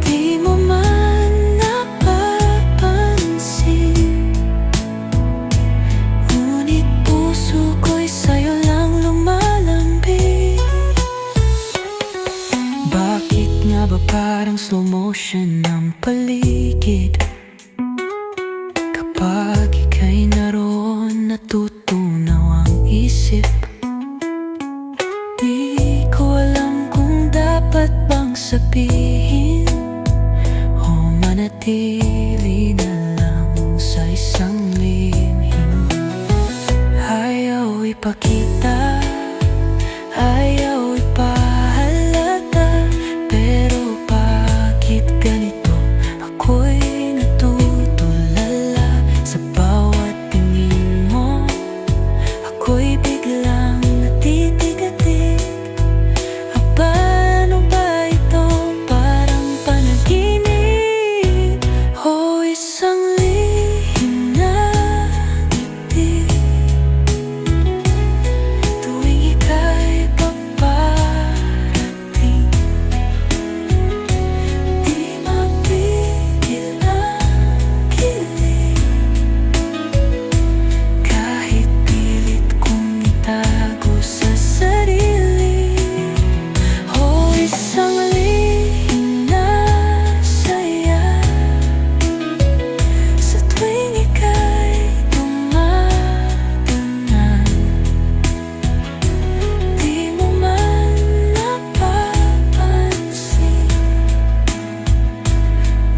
di mo man napapansin. Ngunit puso ko'y sa'yo lang lumalambing. Bakit nga ba parang slow motion ang paligid? Kapag ika'y naroon, natutunaw ang isip. Di ko alam kung dapat bang sabihin o manatili na lang sa isang lihim. Ayaw ipakita, ayaw ipahalata, Isang lihim na saya sa tuwing ika'y dumadanan. Di mo man napapansin,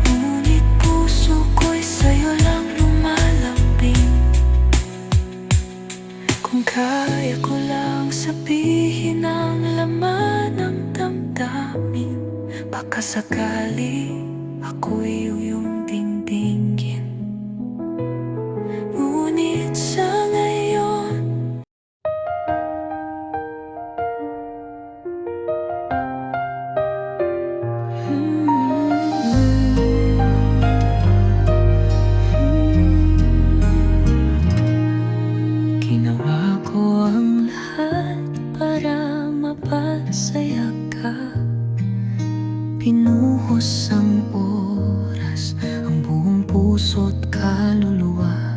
ngunit puso ko'y sa'yo lang lumalambing. Kung kaya ko lang sabihin ang laman ng damdamin, baka sakali ako'y iyong dingdingin. Ngunit sa ngayon, ginawa ko ang lahat para mapasaya ka. Pinuhos ang oras, ang buong puso't kaluluwa.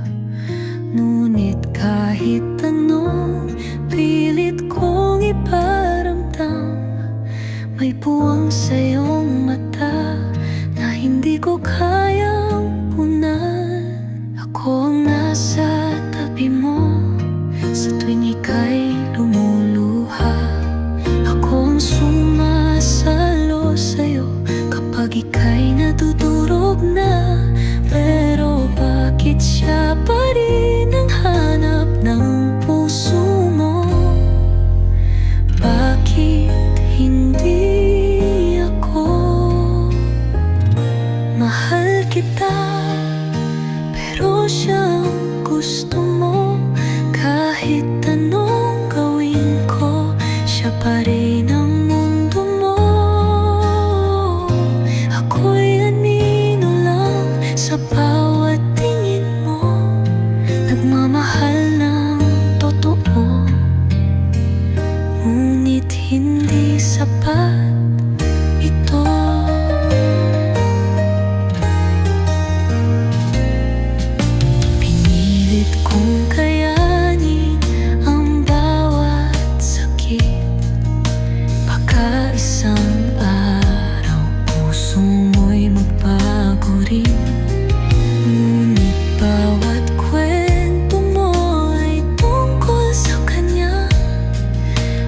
Ngunit kahit anong pilit kong iparamdam, may puwang sa iyong mata na hindi ko kayang punan. Ako ang nasa tabi mo sa tuwing ika'y lumuluha. Ako ang sumasalo sa'yo kapag ika'y natutulog na. Pero bakit siya pa rin ang hanap ng puso mo? Bakit hindi ako? Mahal kita, pero siyang gusto mo. Kahit anong gawin ko, siya pa rin ang mundo mo. Ako'y anino lang sa bawat tingin mo, nagmamahal ng totoo. Ngunit hindi sapat ito. Pinilit kong kayanin ang bawat sakit, baka isang araw puso mo'y magbago rin. Ngunit bawat kwento mo ay tungkol sa kanya,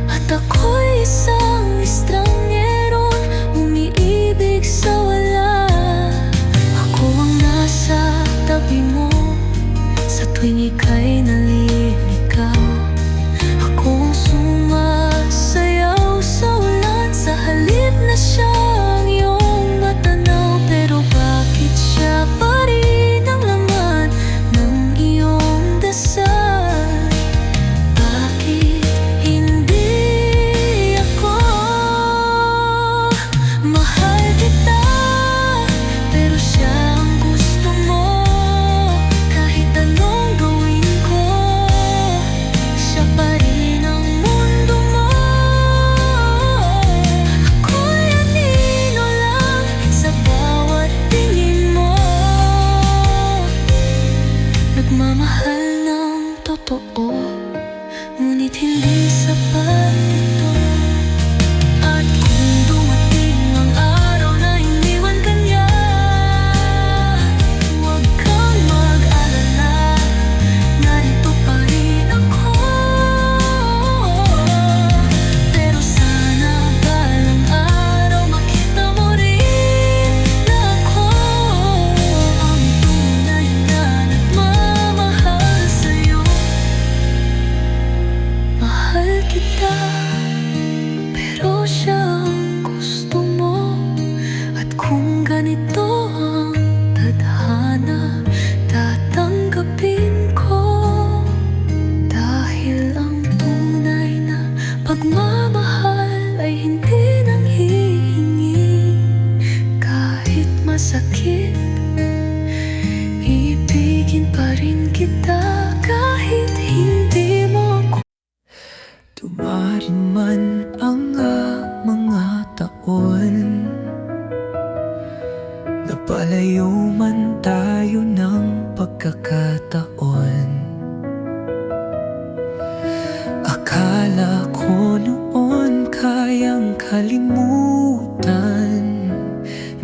at ako'y isang estrangherong umiibig sa wala. Ako ang nasa tabi mo sa tuwing ika'y naliligaw. Ako ang sumasayaw sa ulan, sa halip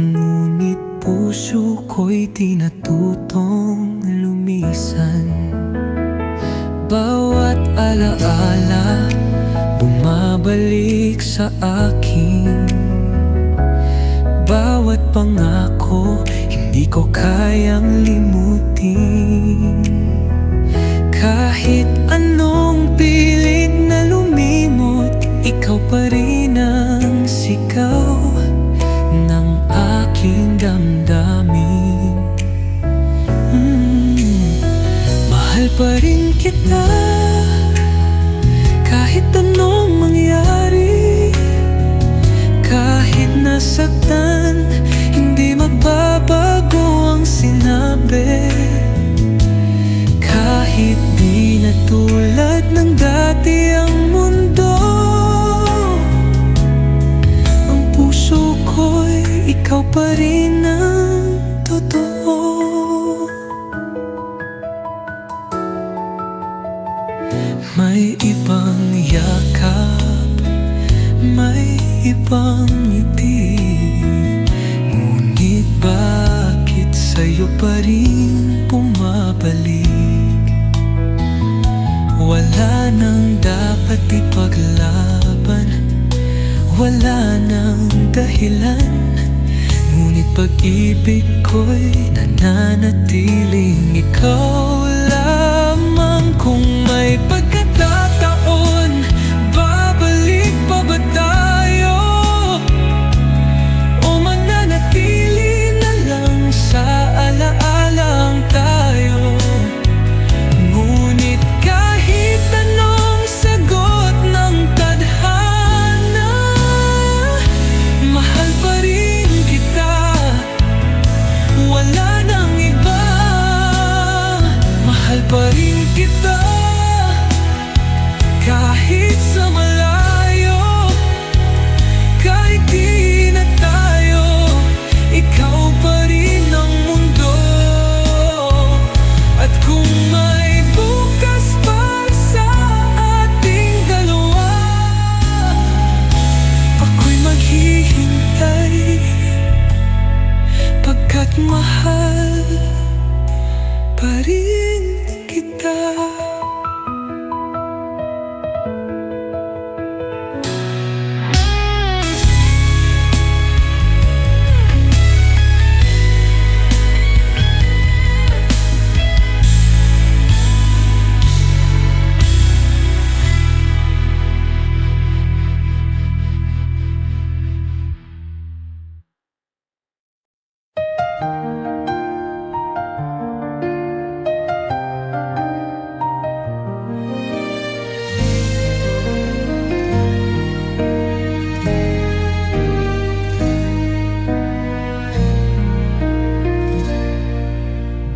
Ngunit puso ko'y di natutong lumisan. Bawat alaala bumabalik sa akin. Bawat pangako hindi ko kayang limutin. Kahit anong pilit na lumimot, ikaw pa rin ang sigaw ng aking damdamin. Mahal pa rin kita kahit anong mangyari. Kahit nasaktan, hindi magbabago ang sinabi. Kahit di na tulad ng dati ang mundo, ang puso ko'y ikaw pa rin ang totoo. May ibang yakap, may ibang ngiti, ngunit bakit sa'yo pa rin bumabalik? Wala nang dapat ipaglaban, wala nang dahilan, ngunit pag-ibig ko'y nananatiling ikaw lamang. Kung may pagkakataon, babalik pa ba tayo? O mananatili na lang sa alaalang tayo? Ngunit kahit anong sagot ng tadhana, mahal pa rin kita, wala nang iba. Mahal pa rin kita kahit sa malayo, kahit di na tayo, ikaw pa rin ang mundo. At kung may bukas pa sa ating dalawa, ako'y maghihintay, pagkat mahal pa rin kita.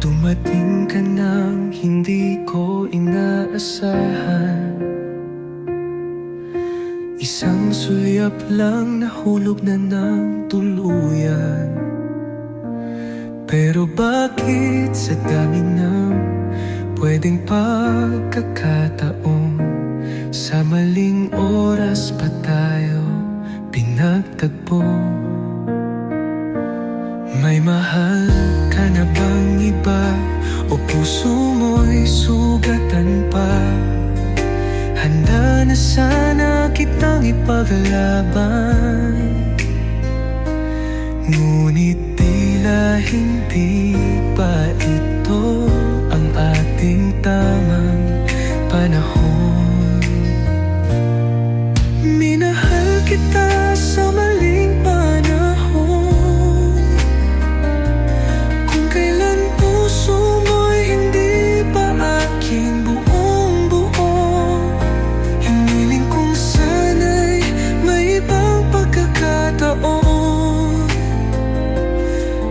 Dumating ka nang hindi ko inaasahan. Isang sulyap lang nahulog na ng tuluyan. Pero bakit sa dami ng pwedeng pagkakataon, sa maling oras pa tayo pinagtagpo? May mahal ka na bang iba, o puso mo'y sugatan pa? Handa na sana kitang ipaglaban, ngunit tila hindi pa ito ang ating tamang panahon. Minahal kita sa maling panahon, kung kailan puso mo'y hindi pa aking buong buo. Hiniling kong sana'y may ibang pagkakataon,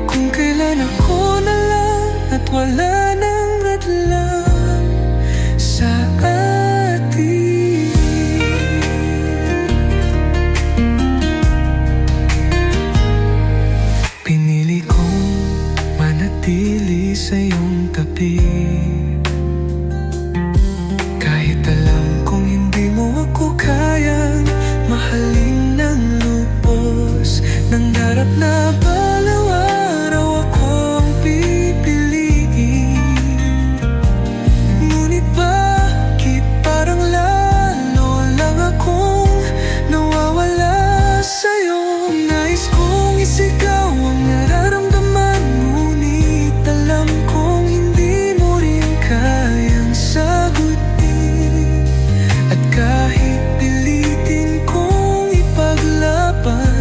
kung kailan ako na lang at wala nang hadlang sa atin. Pinili kong manatili sa iyong tabi, kahit alam kong hindi mo ako kayang mahalin ng lubos. pangarap na balang araw akong pipiliin. Ngunit bakit parang lalo lang akong nawawala sa'yo? Nais kong isigaw ang nararamdaman, ngunit alam kong hindi mo rin kayang sagutin. At kahit pilitin kong ipaglaban,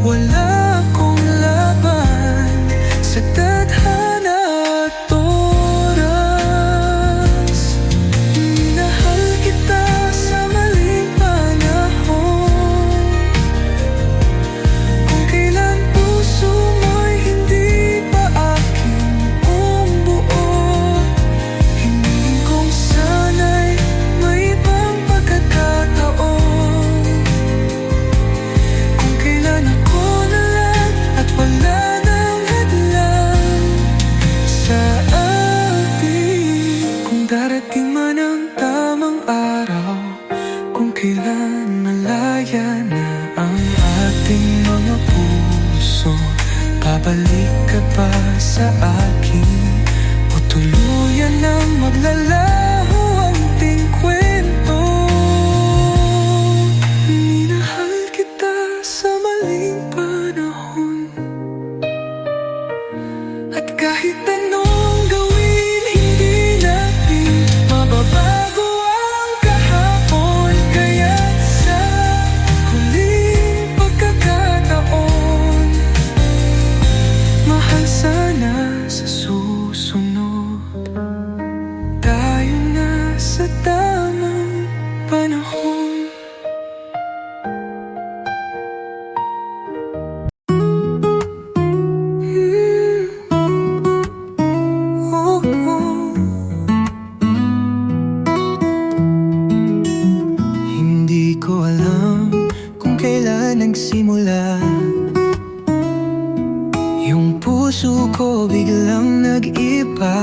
wala akong laban sa tadhana at oras. Minahal kita sa maling panahon, kung kailan puso mo'y hindi pa aking buong buo. Hiniling kong sana'y may ibang pagkakataon, kung kailan ako na lang at wala nang hadlang sa atin. Kung darating man ang tamang araw, kung kailan malaya na ang ating mga puso, babalik ka ba sa akin o tuluyan nang maglalaho ang ating kwento? Minahal kita sa maling panahon, at kahit anong gawin, hindi natin mababago ang kahapon. Kaya't sa huling pagkakataon, mahal, sana sa susunod tayo na sa tamang panahon. Oh, oh. Hindi ko alam kung kailan nagsimula, yung puso ko biglang nag-iba.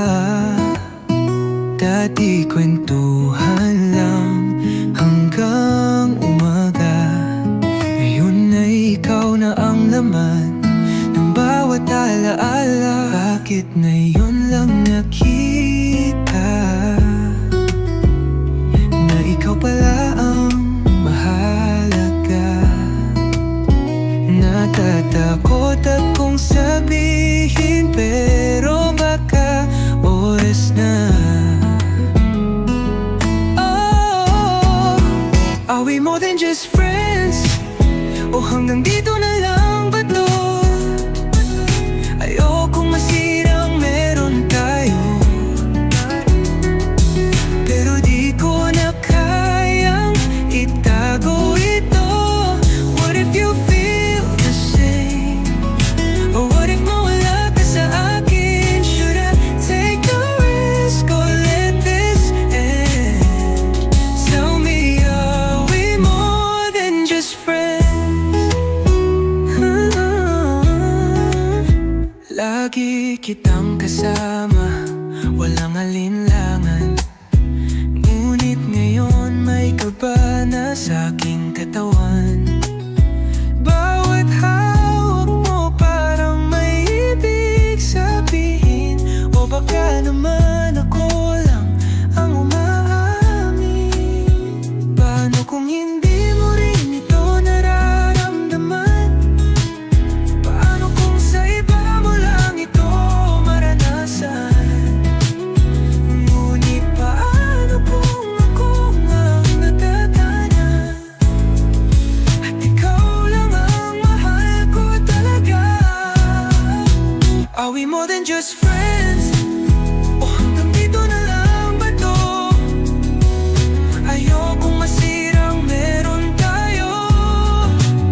Dati kwentuhan lang hanggang umaga, ngayon ay ikaw na ang laman ng bawat alaala. Bakit ngayon lang nakita na ikaw pala ang mahalaga? Natatakot akong sabihin, pero baka oras na. Oh, are we more than just friends? O hanggang dito na lang ba to? Ayokong masirang meron tayo, pero di ko na kayang itago ito. What if you feel the same? Or what if mawala ka sa akin? Should I take the risk or let this end? Tell me, are we more than just friends? Lagi kitang kasama, walang alinlangan, ngunit ngayon may kaba na sa aking katawan. Bawat hawak mo parang may ibig sabihin, o baka naman ako lang ang umaamin. Paano kung hindi mo rin ito nararamdaman? Paano kung sa iba mo lang ito maranasan? Ngunit paano kung ako ang natatana, at ikaw lang ang mahal ko talaga? Are we more than just friends? O hanggang dito na lang ba to? Ayokong masirang meron tayo.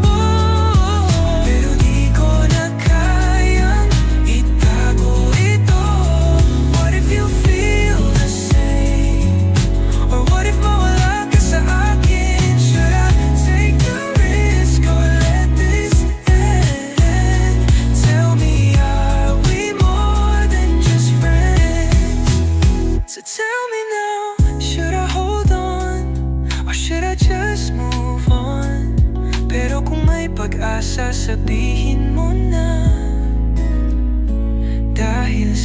Oh, pero di ko na kayang itago ito. What if you feel the same? Or what if mawala ka sa akin? Should I take the risk or let this end? Tell me, are we more than just friends? So tell me now, should I hold on or should I just move on? Pero kung may pag-asa, sabihin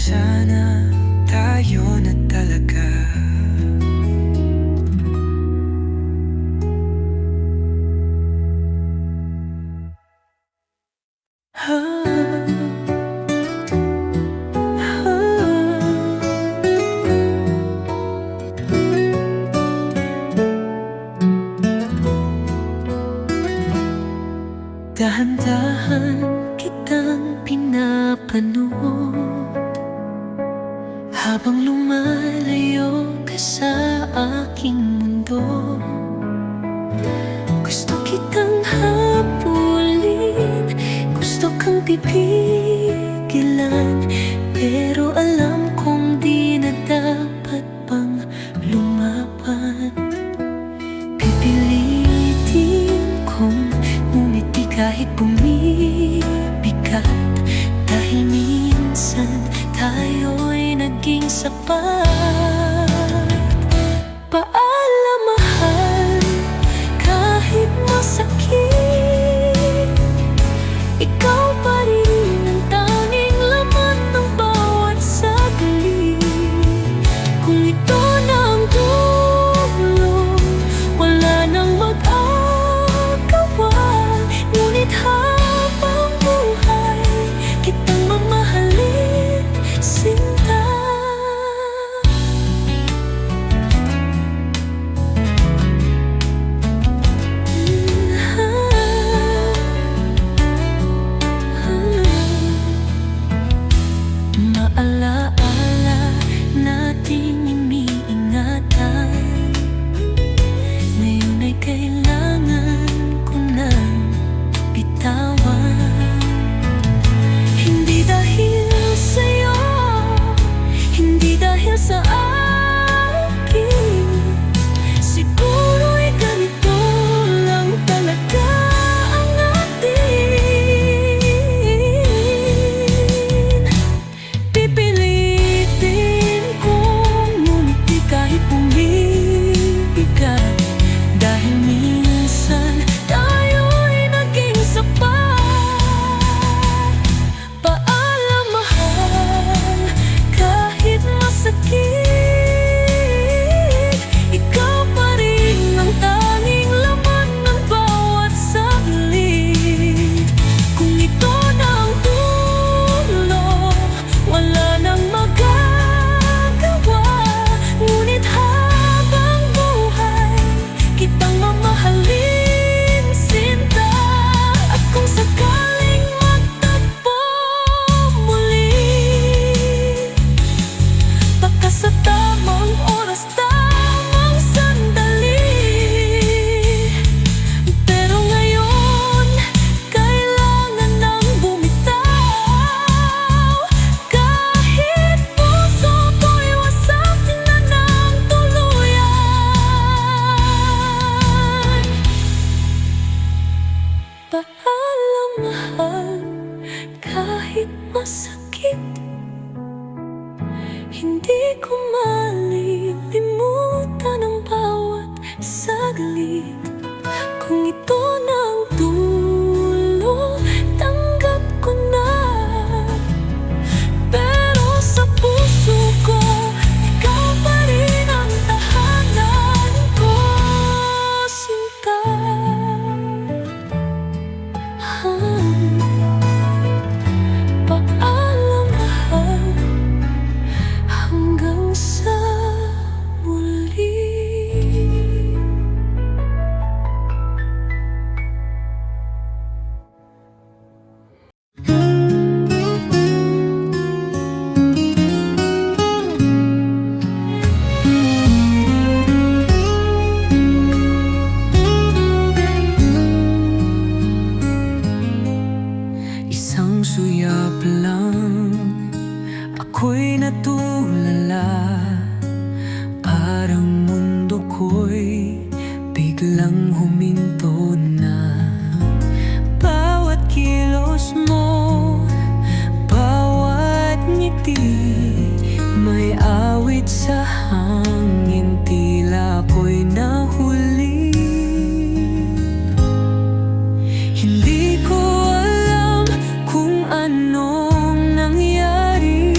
sana tayo na talaga. Dahan-dahan kitang pinapanood habang lumalayo ka sa aking mundo. Gusto kitang habulin, gusto kang pipigilan, pero alam kong di na dapat pang lumaban. Pipilitin kong ngumiti kahit bumibigat, dahil minsan tayo'y naging sapat. Paalam mahal, kahit masakit, ikaw pa rin ang tanging laman ng bawat saglit. Kung ito na ang dulo, wala nang mag-agawa, ngunit habang buhay kitang mamahalin, sinta. Maalaala nating iniingatan, ngayon ay kailangan ko nang bitawan. Hindi dahil sa'yo, hindi dahil sa akin, siguro'y ganito lang talaga ang atin. Pipilitin kong ngumiti kahit bumibigat, dahil minsan tayo'y naging sapat. Paalam mahal, kahit masakit, ikaw pa rin ang tanging laman ng bawat saglit. Kung ito na ang dulo, wala nang magagawa, ngunit habang buhay kitang mamahalin, sinta. At kung sakaling magtagpo muli, baka sa tamang oras, tamang sandali, pero ngayon kailangan nang bumitaw. Kahit puso ko'y wasakin na ng tuluyan. Paalam mahal, kahit masakit, hindi ko malilimutan ang bawat saglit. Kung ito na ang dulo, tanggap ko na, pero sa puso ko, ikaw pa rin ang tahanan ko, sinta. Paalam mahal, hanggang sa muli. Isang suyap lang, ako'y natulala, parang mundo ko'y biglang huminto na. Bawat kilos mo, bawat ngiti, may awit sa hangin, tila ako'y nahuli. Hindi ko alam kung anong nangyari,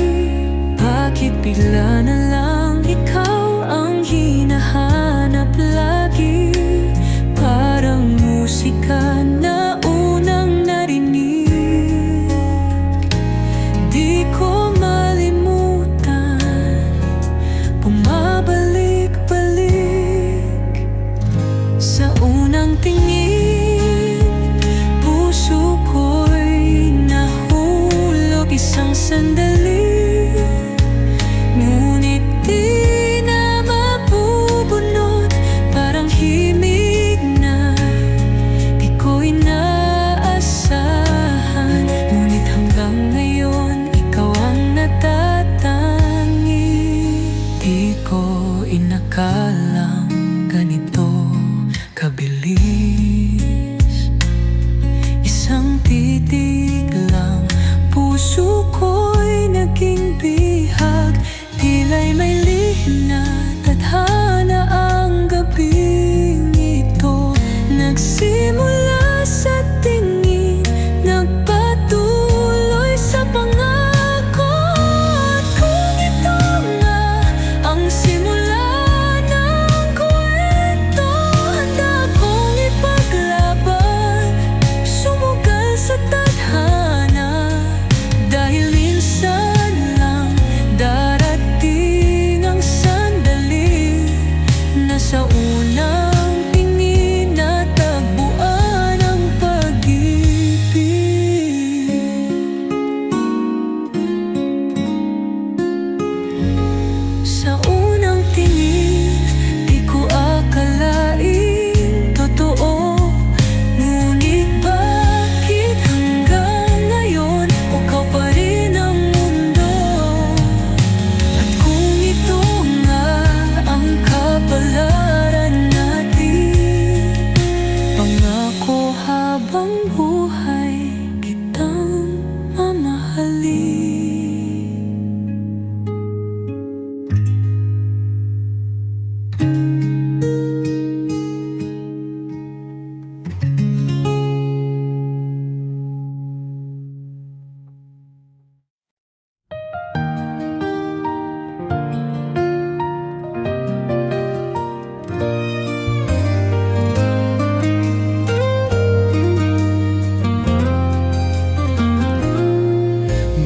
titig lang, puso ko'y naging bihag. Tila'y may lihim na tadhana ang gabing ito. Nagsimula sa tingin, nagpatuloy sa pangako. At kung ito nga ang simula ng kwento, handa kong ipaglaban, sumugal sa tadhana. Dahil minsan lang darating ang sandali na sa unang tingin natagpuan ang pag-ibig. Sa unang tingin, di ko akalain totoo. Ngunit bakit hanggang ngayon ikaw pa rin ang mundo? At kung ito nga ang kapalaran natin, pangako habang buhay kitang mamahalin.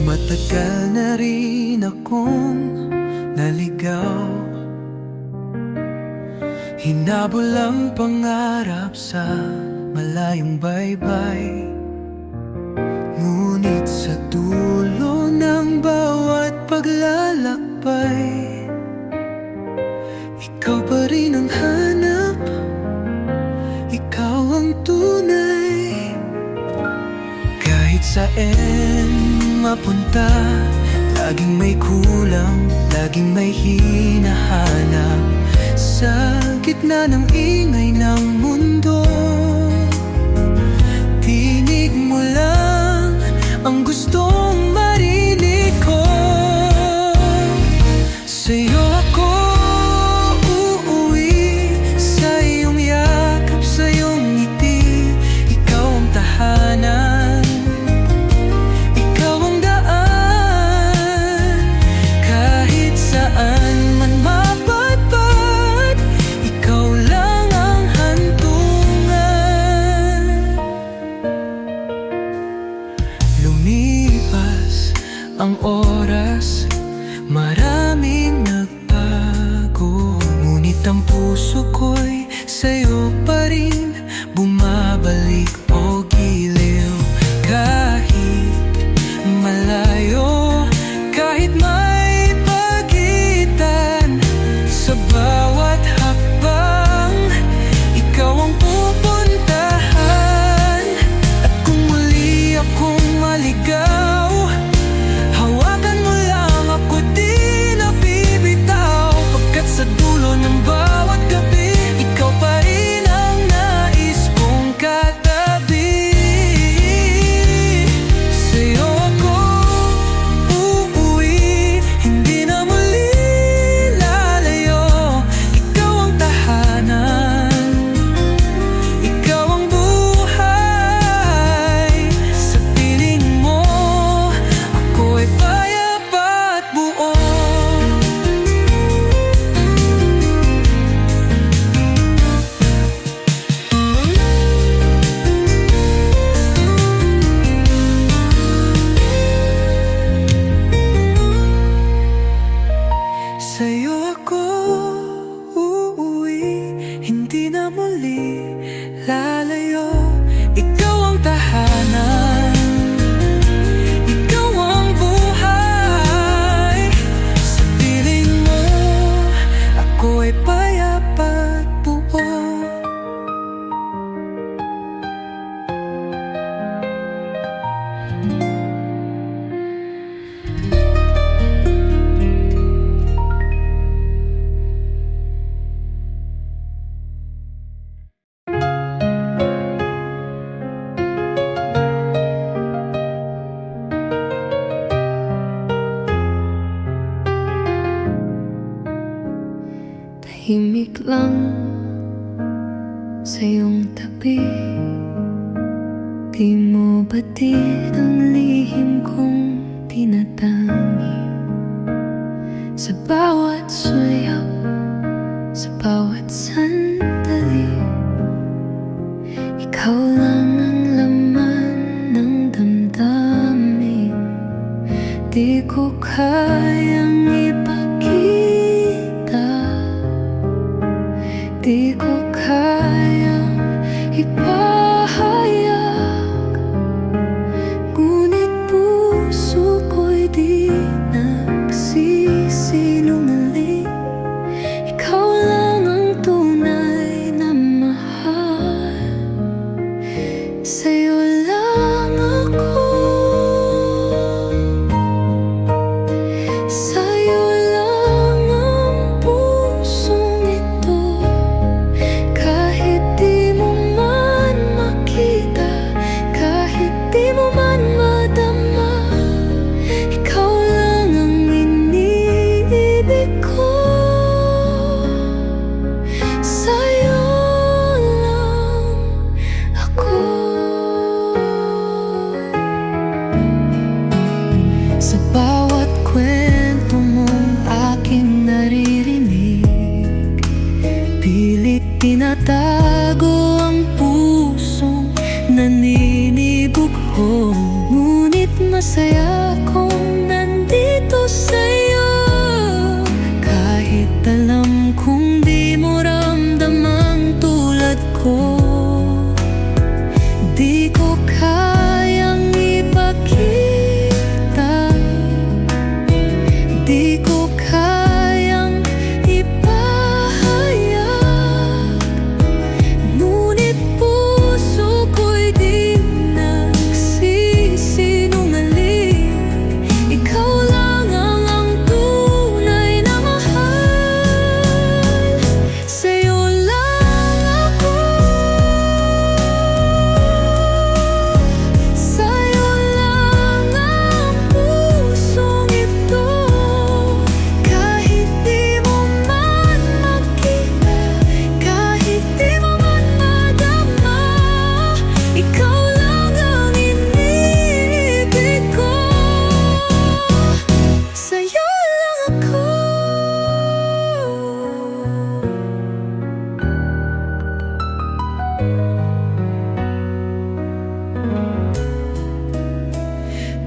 Matagal na rin akong naligaw, hinabol ang pangarap sa malayong baybay. Ngunit sa dulo ng bawat paglalakbay, ikaw pa rin ang hanap, ikaw ang tunay. Kahit saan mapunta, laging may kulang, laging may hinahanap. Sa gitna ng ingay ng mundo, tinig mo lang ang gustong marinig ko. Sa'yo ako uuwi, sa iyong yakap, sa iyong ngiti. Ikaw ang tahanan, ikaw ang daan. Kahit saan man mapadpad, ikaw lang ang hantungan. Lumipas ang oras, maraming nagbago. Ngunit ang puso ko'y sa'yo pa rin bumabalik o giliw. Kahit malayo, kahit may pagitan, sa bawat hakbang, ikaw ang pupuntahan. At kung muli akong maligaw, hawakan mo lang ako, di na bibitaw. Pagkat sa dulo ng bawat gabi, ikaw pa rin ang Hatid ang lihim kong dinadami sa bawat sulyap, sa bawat sandali. Ikaw lang ang laman ng damdamin. Di ko kayang ipakita, di ko kayang ipahayag, ngunit puso ko'y di nagsisinungaling. Ikaw lang ang tunay na mahal, sa'yo lang ako, sa'yo lang ang pusong ito. Kahit di mo man makita, kahit di mo man madama, ikaw lang ang iniibig ko. Sa'yo lang ako. Sa bawat kwento mong aking naririnig, pilit tinatago ang pusong naninibugho. Ngunit masaya kung nandito sa'yo, kahit alam kong di mo ramdamang tulad ko. Di ko kayang ipakita, di ko kayang ipahayag, ngunit puso ko'y di nagsisinungaling. Ikaw lang ang tunay na mahal, sa'yo lang ako, sa'yo lang ang pusong ito. Kahit di mo man makita, kahit di mo man madama, ikaw lang ang iniibig ko. Sa'yo lang ako.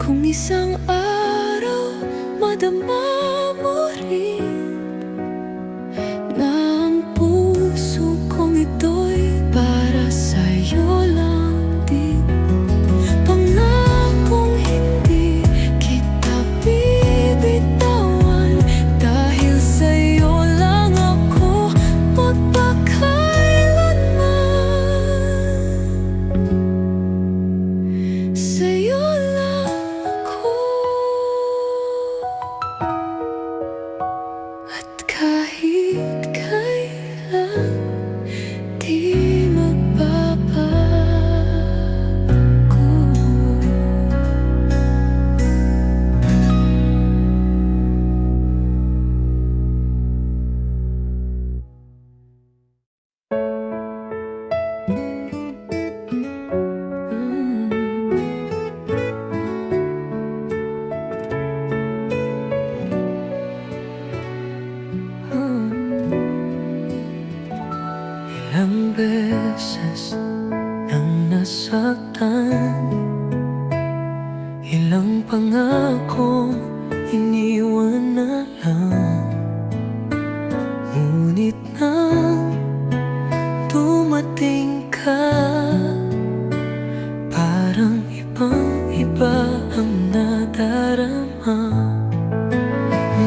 Kung isang araw madama mo rin na ang puso kong ito'y para sa'yo lang din, pangakong hindi kita bibitawan, dahil sa'yo lang ako magpakailanman. Sa'yo lang ako, at kahit kailan di magbabago. Ilang beses nang nasaktan, ilang pangakong iniwan na lang. Ngunit nang dumating ka, parang ibang-iba ang nadarama.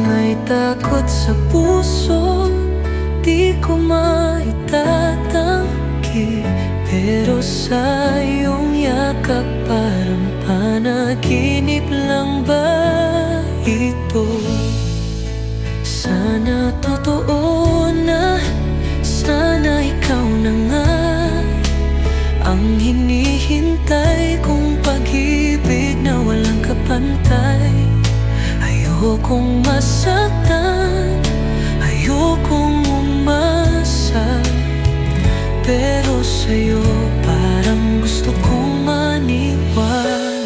May takot sa puso, di ko maitatanggi, pero sa iyong yakap parang panaginip lang ba ito? Sana totoo na, sana ikaw na nga ang hinihintay kong pag-ibig na walang kapantay. Ayokong masaktan, ayokong umasa, pero sa'yo parang gusto kong maniwala.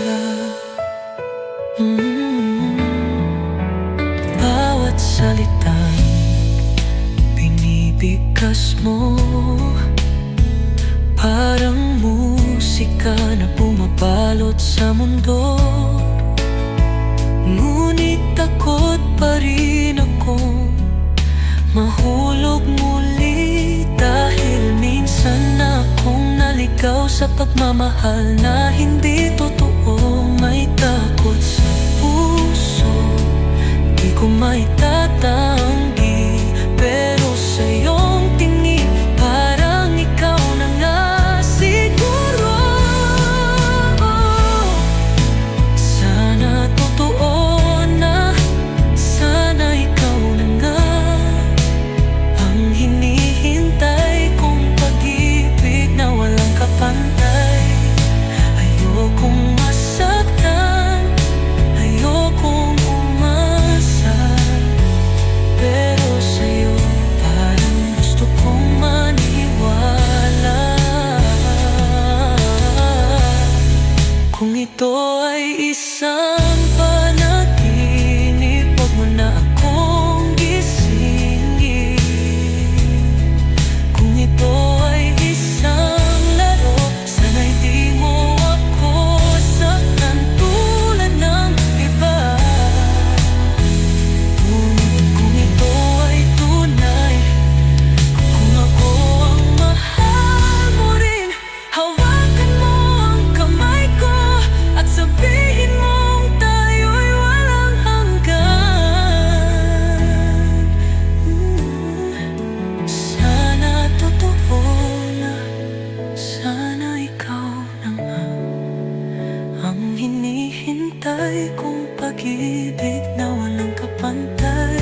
takot sa mundo. Ngunit takot pa rin akong mahulog muli, dahil minsan akong naligaw sa pagmamahal na hindi totoo. May takot sa puso, di ko maitatanggi, pero sa iyong tingin parang ikaw na nga siguro. Sana totoo na, sana ikaw na nga ang hinihintay kong pag-ibig na walang kapantay. Ayokong masaktan, ayokong umasa, pero sa'yo parang gusto kong maniwala. Kung ito ay isang panaginip, huwag mo na akong gisingin. Kung ito ay isang laro, sana'y di mo ako saktan tulad ng iba. Ngunit kung ito ay tunay, kung ako ang mahal mo rin, hawakan mo ang kamay ko at sabihin mong tayo'y walang hanggan. Sana totoo na, sana ikaw na nga ang hinihintay kong pag-ibig na walang kapantay.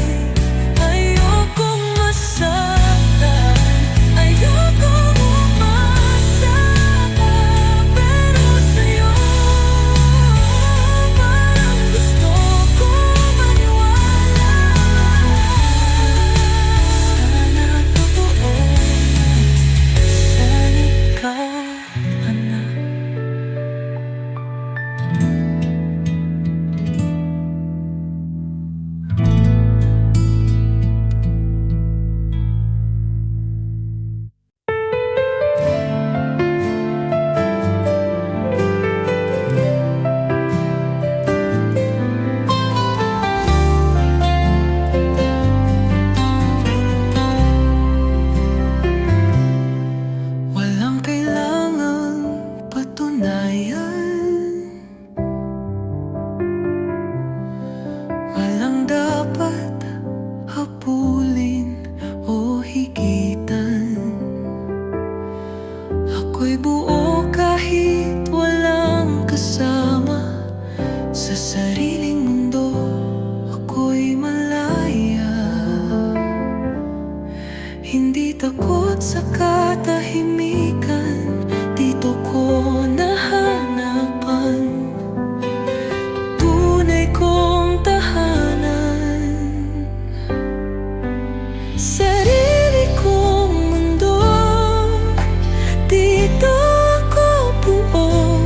Ayokong masaktan, ayokong umasa, pero sa'yo parang gusto kong maniwala. Sana totoo, sana ikaw na. Walang kailangang patunayan, walang dapat habulin o higitan. Ako'y buo kahit walang kasama, sa sariling mundo ako'y malaya. Hindi takot sa katahimikan, dito ko nahanapan tunay kong tahanan. Sarili kong mundo, dito ako buo,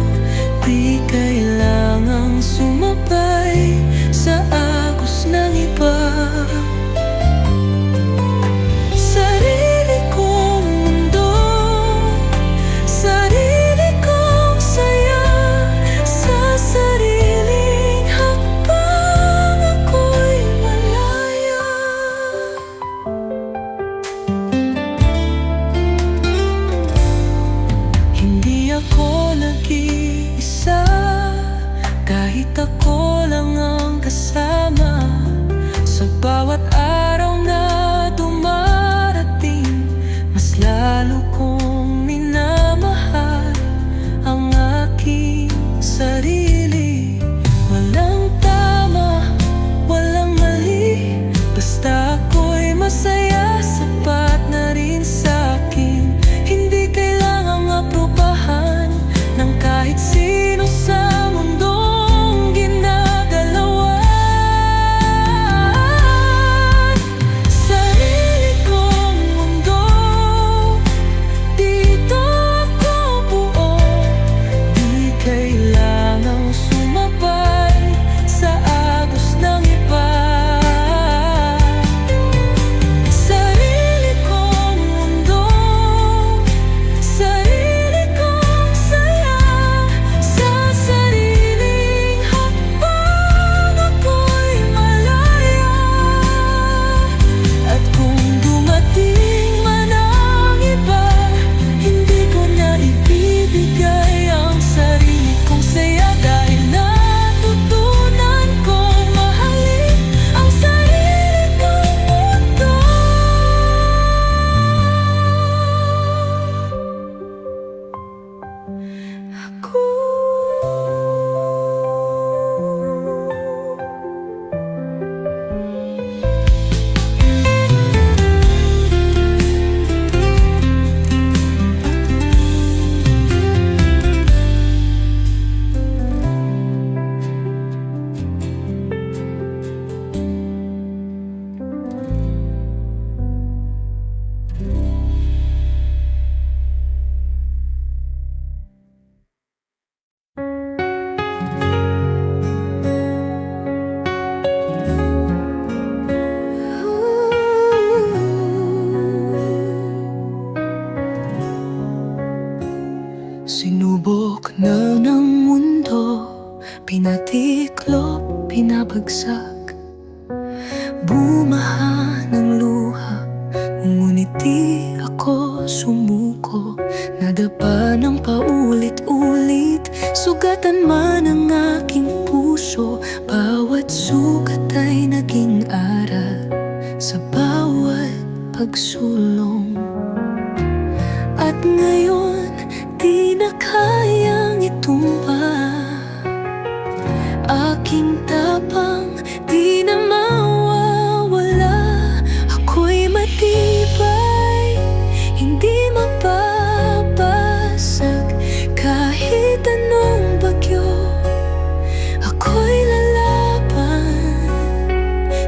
di kailangang sumabay sa agos ng iba. Sarili kong mundo, sarili kong saya, sa sariling hakbang ako'y malaya. Hindi ako nag-iisa, kahit ako lang ang kasama. Sa bawat araw na dumarating, mas lalo kong minamahal ang aking sarili. Walang tama, walang mali, basta ako'y masaya, sapat na rin sa'kin. Hindi kailangang aprobahan ng kahit sino sa mundong ginagawa. Pinatiklop, pinabagsak, bumaha ng luha, ngunit di ako sumuko. Nadapa ng paulit-ulit, sugatan man ang aking puso. Bawat sugat ay naging aral sa bawat pagsulong. At ngayon, di na kayang itumba. Aking tapang di na mawawala. Ako'y matibay, hindi mapapasag. Kahit anong bagyo, ako'y lalaban.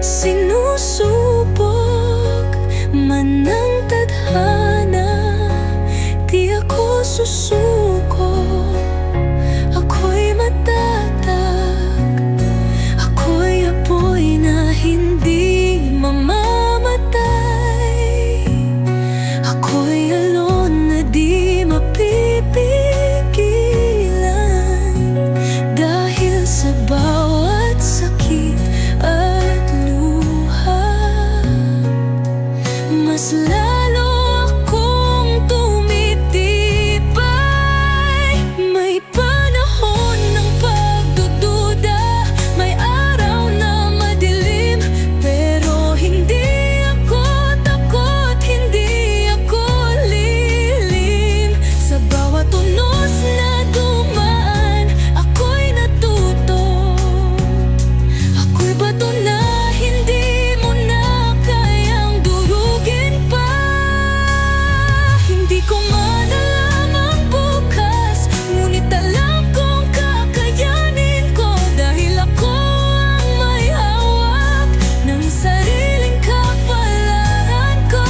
Sinusubok man ng tadhana, di ako susuko. Ako'y matatag, ako'y apoy na hindi mamamatay. Ako'y alon na di mapipigilan. Dahil sa bawat sakit at luha, mas lalo akong tumitibay. May panahon ng pagdududa, may araw na madilim, pero hindi ako takot, hindi ako lilim. Sa bawat unos na dumaan, ako'y natuto. Ako'y bato na hindi mo na kayang durugin pa. Hindi ko man alam ang bukas, ngunit alam kong kakayanin ko. Dahil ako ang may hawak ng sariling kapalaran ko.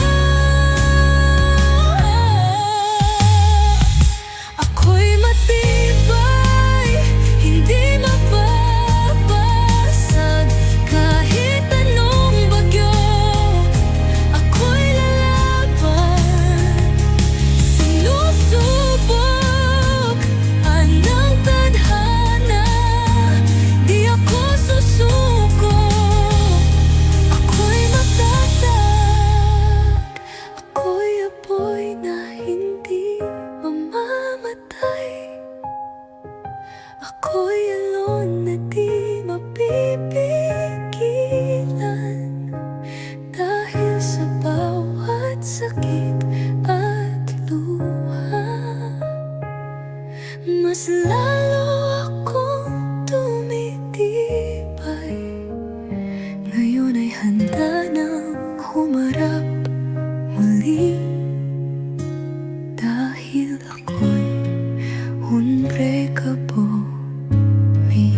Ako'y matibay, hindi mababasag. Kahit anong bagyo, ako'y lalaban. Sinusubok anang tadhana, di ako susuko. Ako'y matatag, ako'y apoy na hindi mamamatay. Ako'y alon na di mapipigilan. Dahil sa bawat sakit at luha, mas lalo akong tumitibay. Ngayon ay handa nang humarap muli. Dahil ako'y unbreakable me.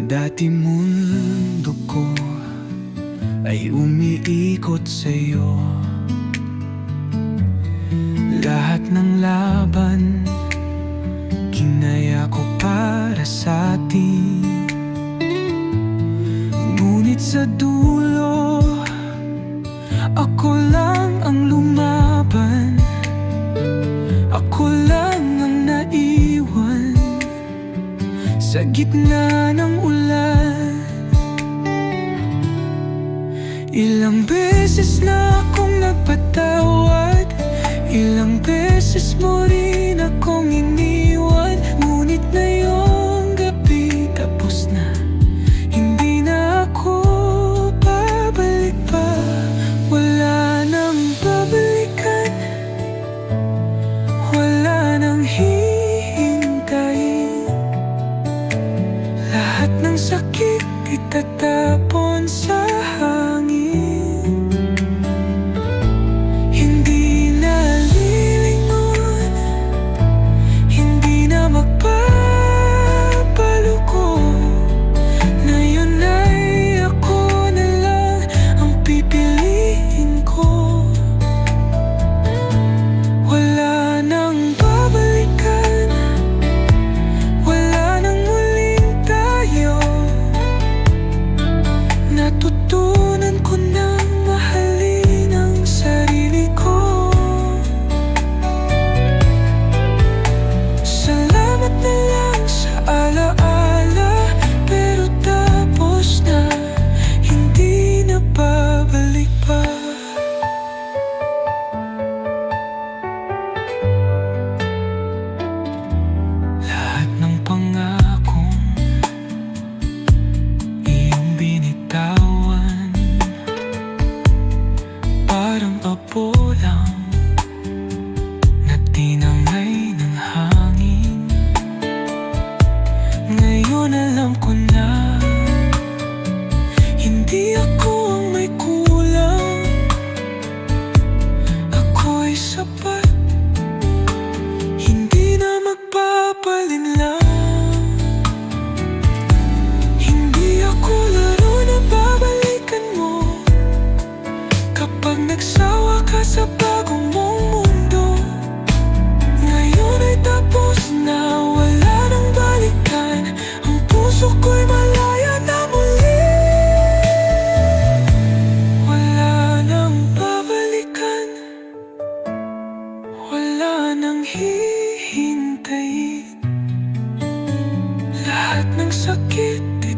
Dati mundo ko ay umiikot sa'yo. Lahat ng laban kinaya ko para sa atin. Ngunit sa dulo, ako lang ang lumaban. Ako lang ang naiwan sa gitna ng ulan. Ilang beses na akong nagpatawad, ilang beses mo rin akong iniwan. Ngunit ngayong gabi tapos na, hindi na ako babalik pa. Wala nang babalikan, wala nang hihintayin. Lahat ng sakit itatapon sa hangin. Hindi na lilingon,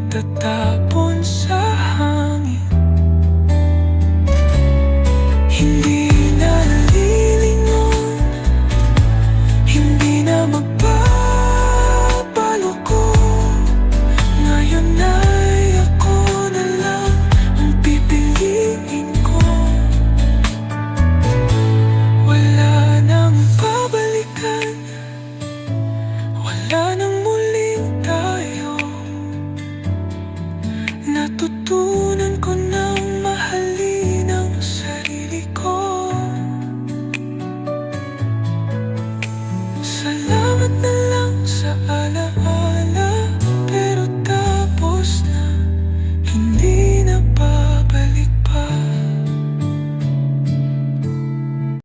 nagtatapos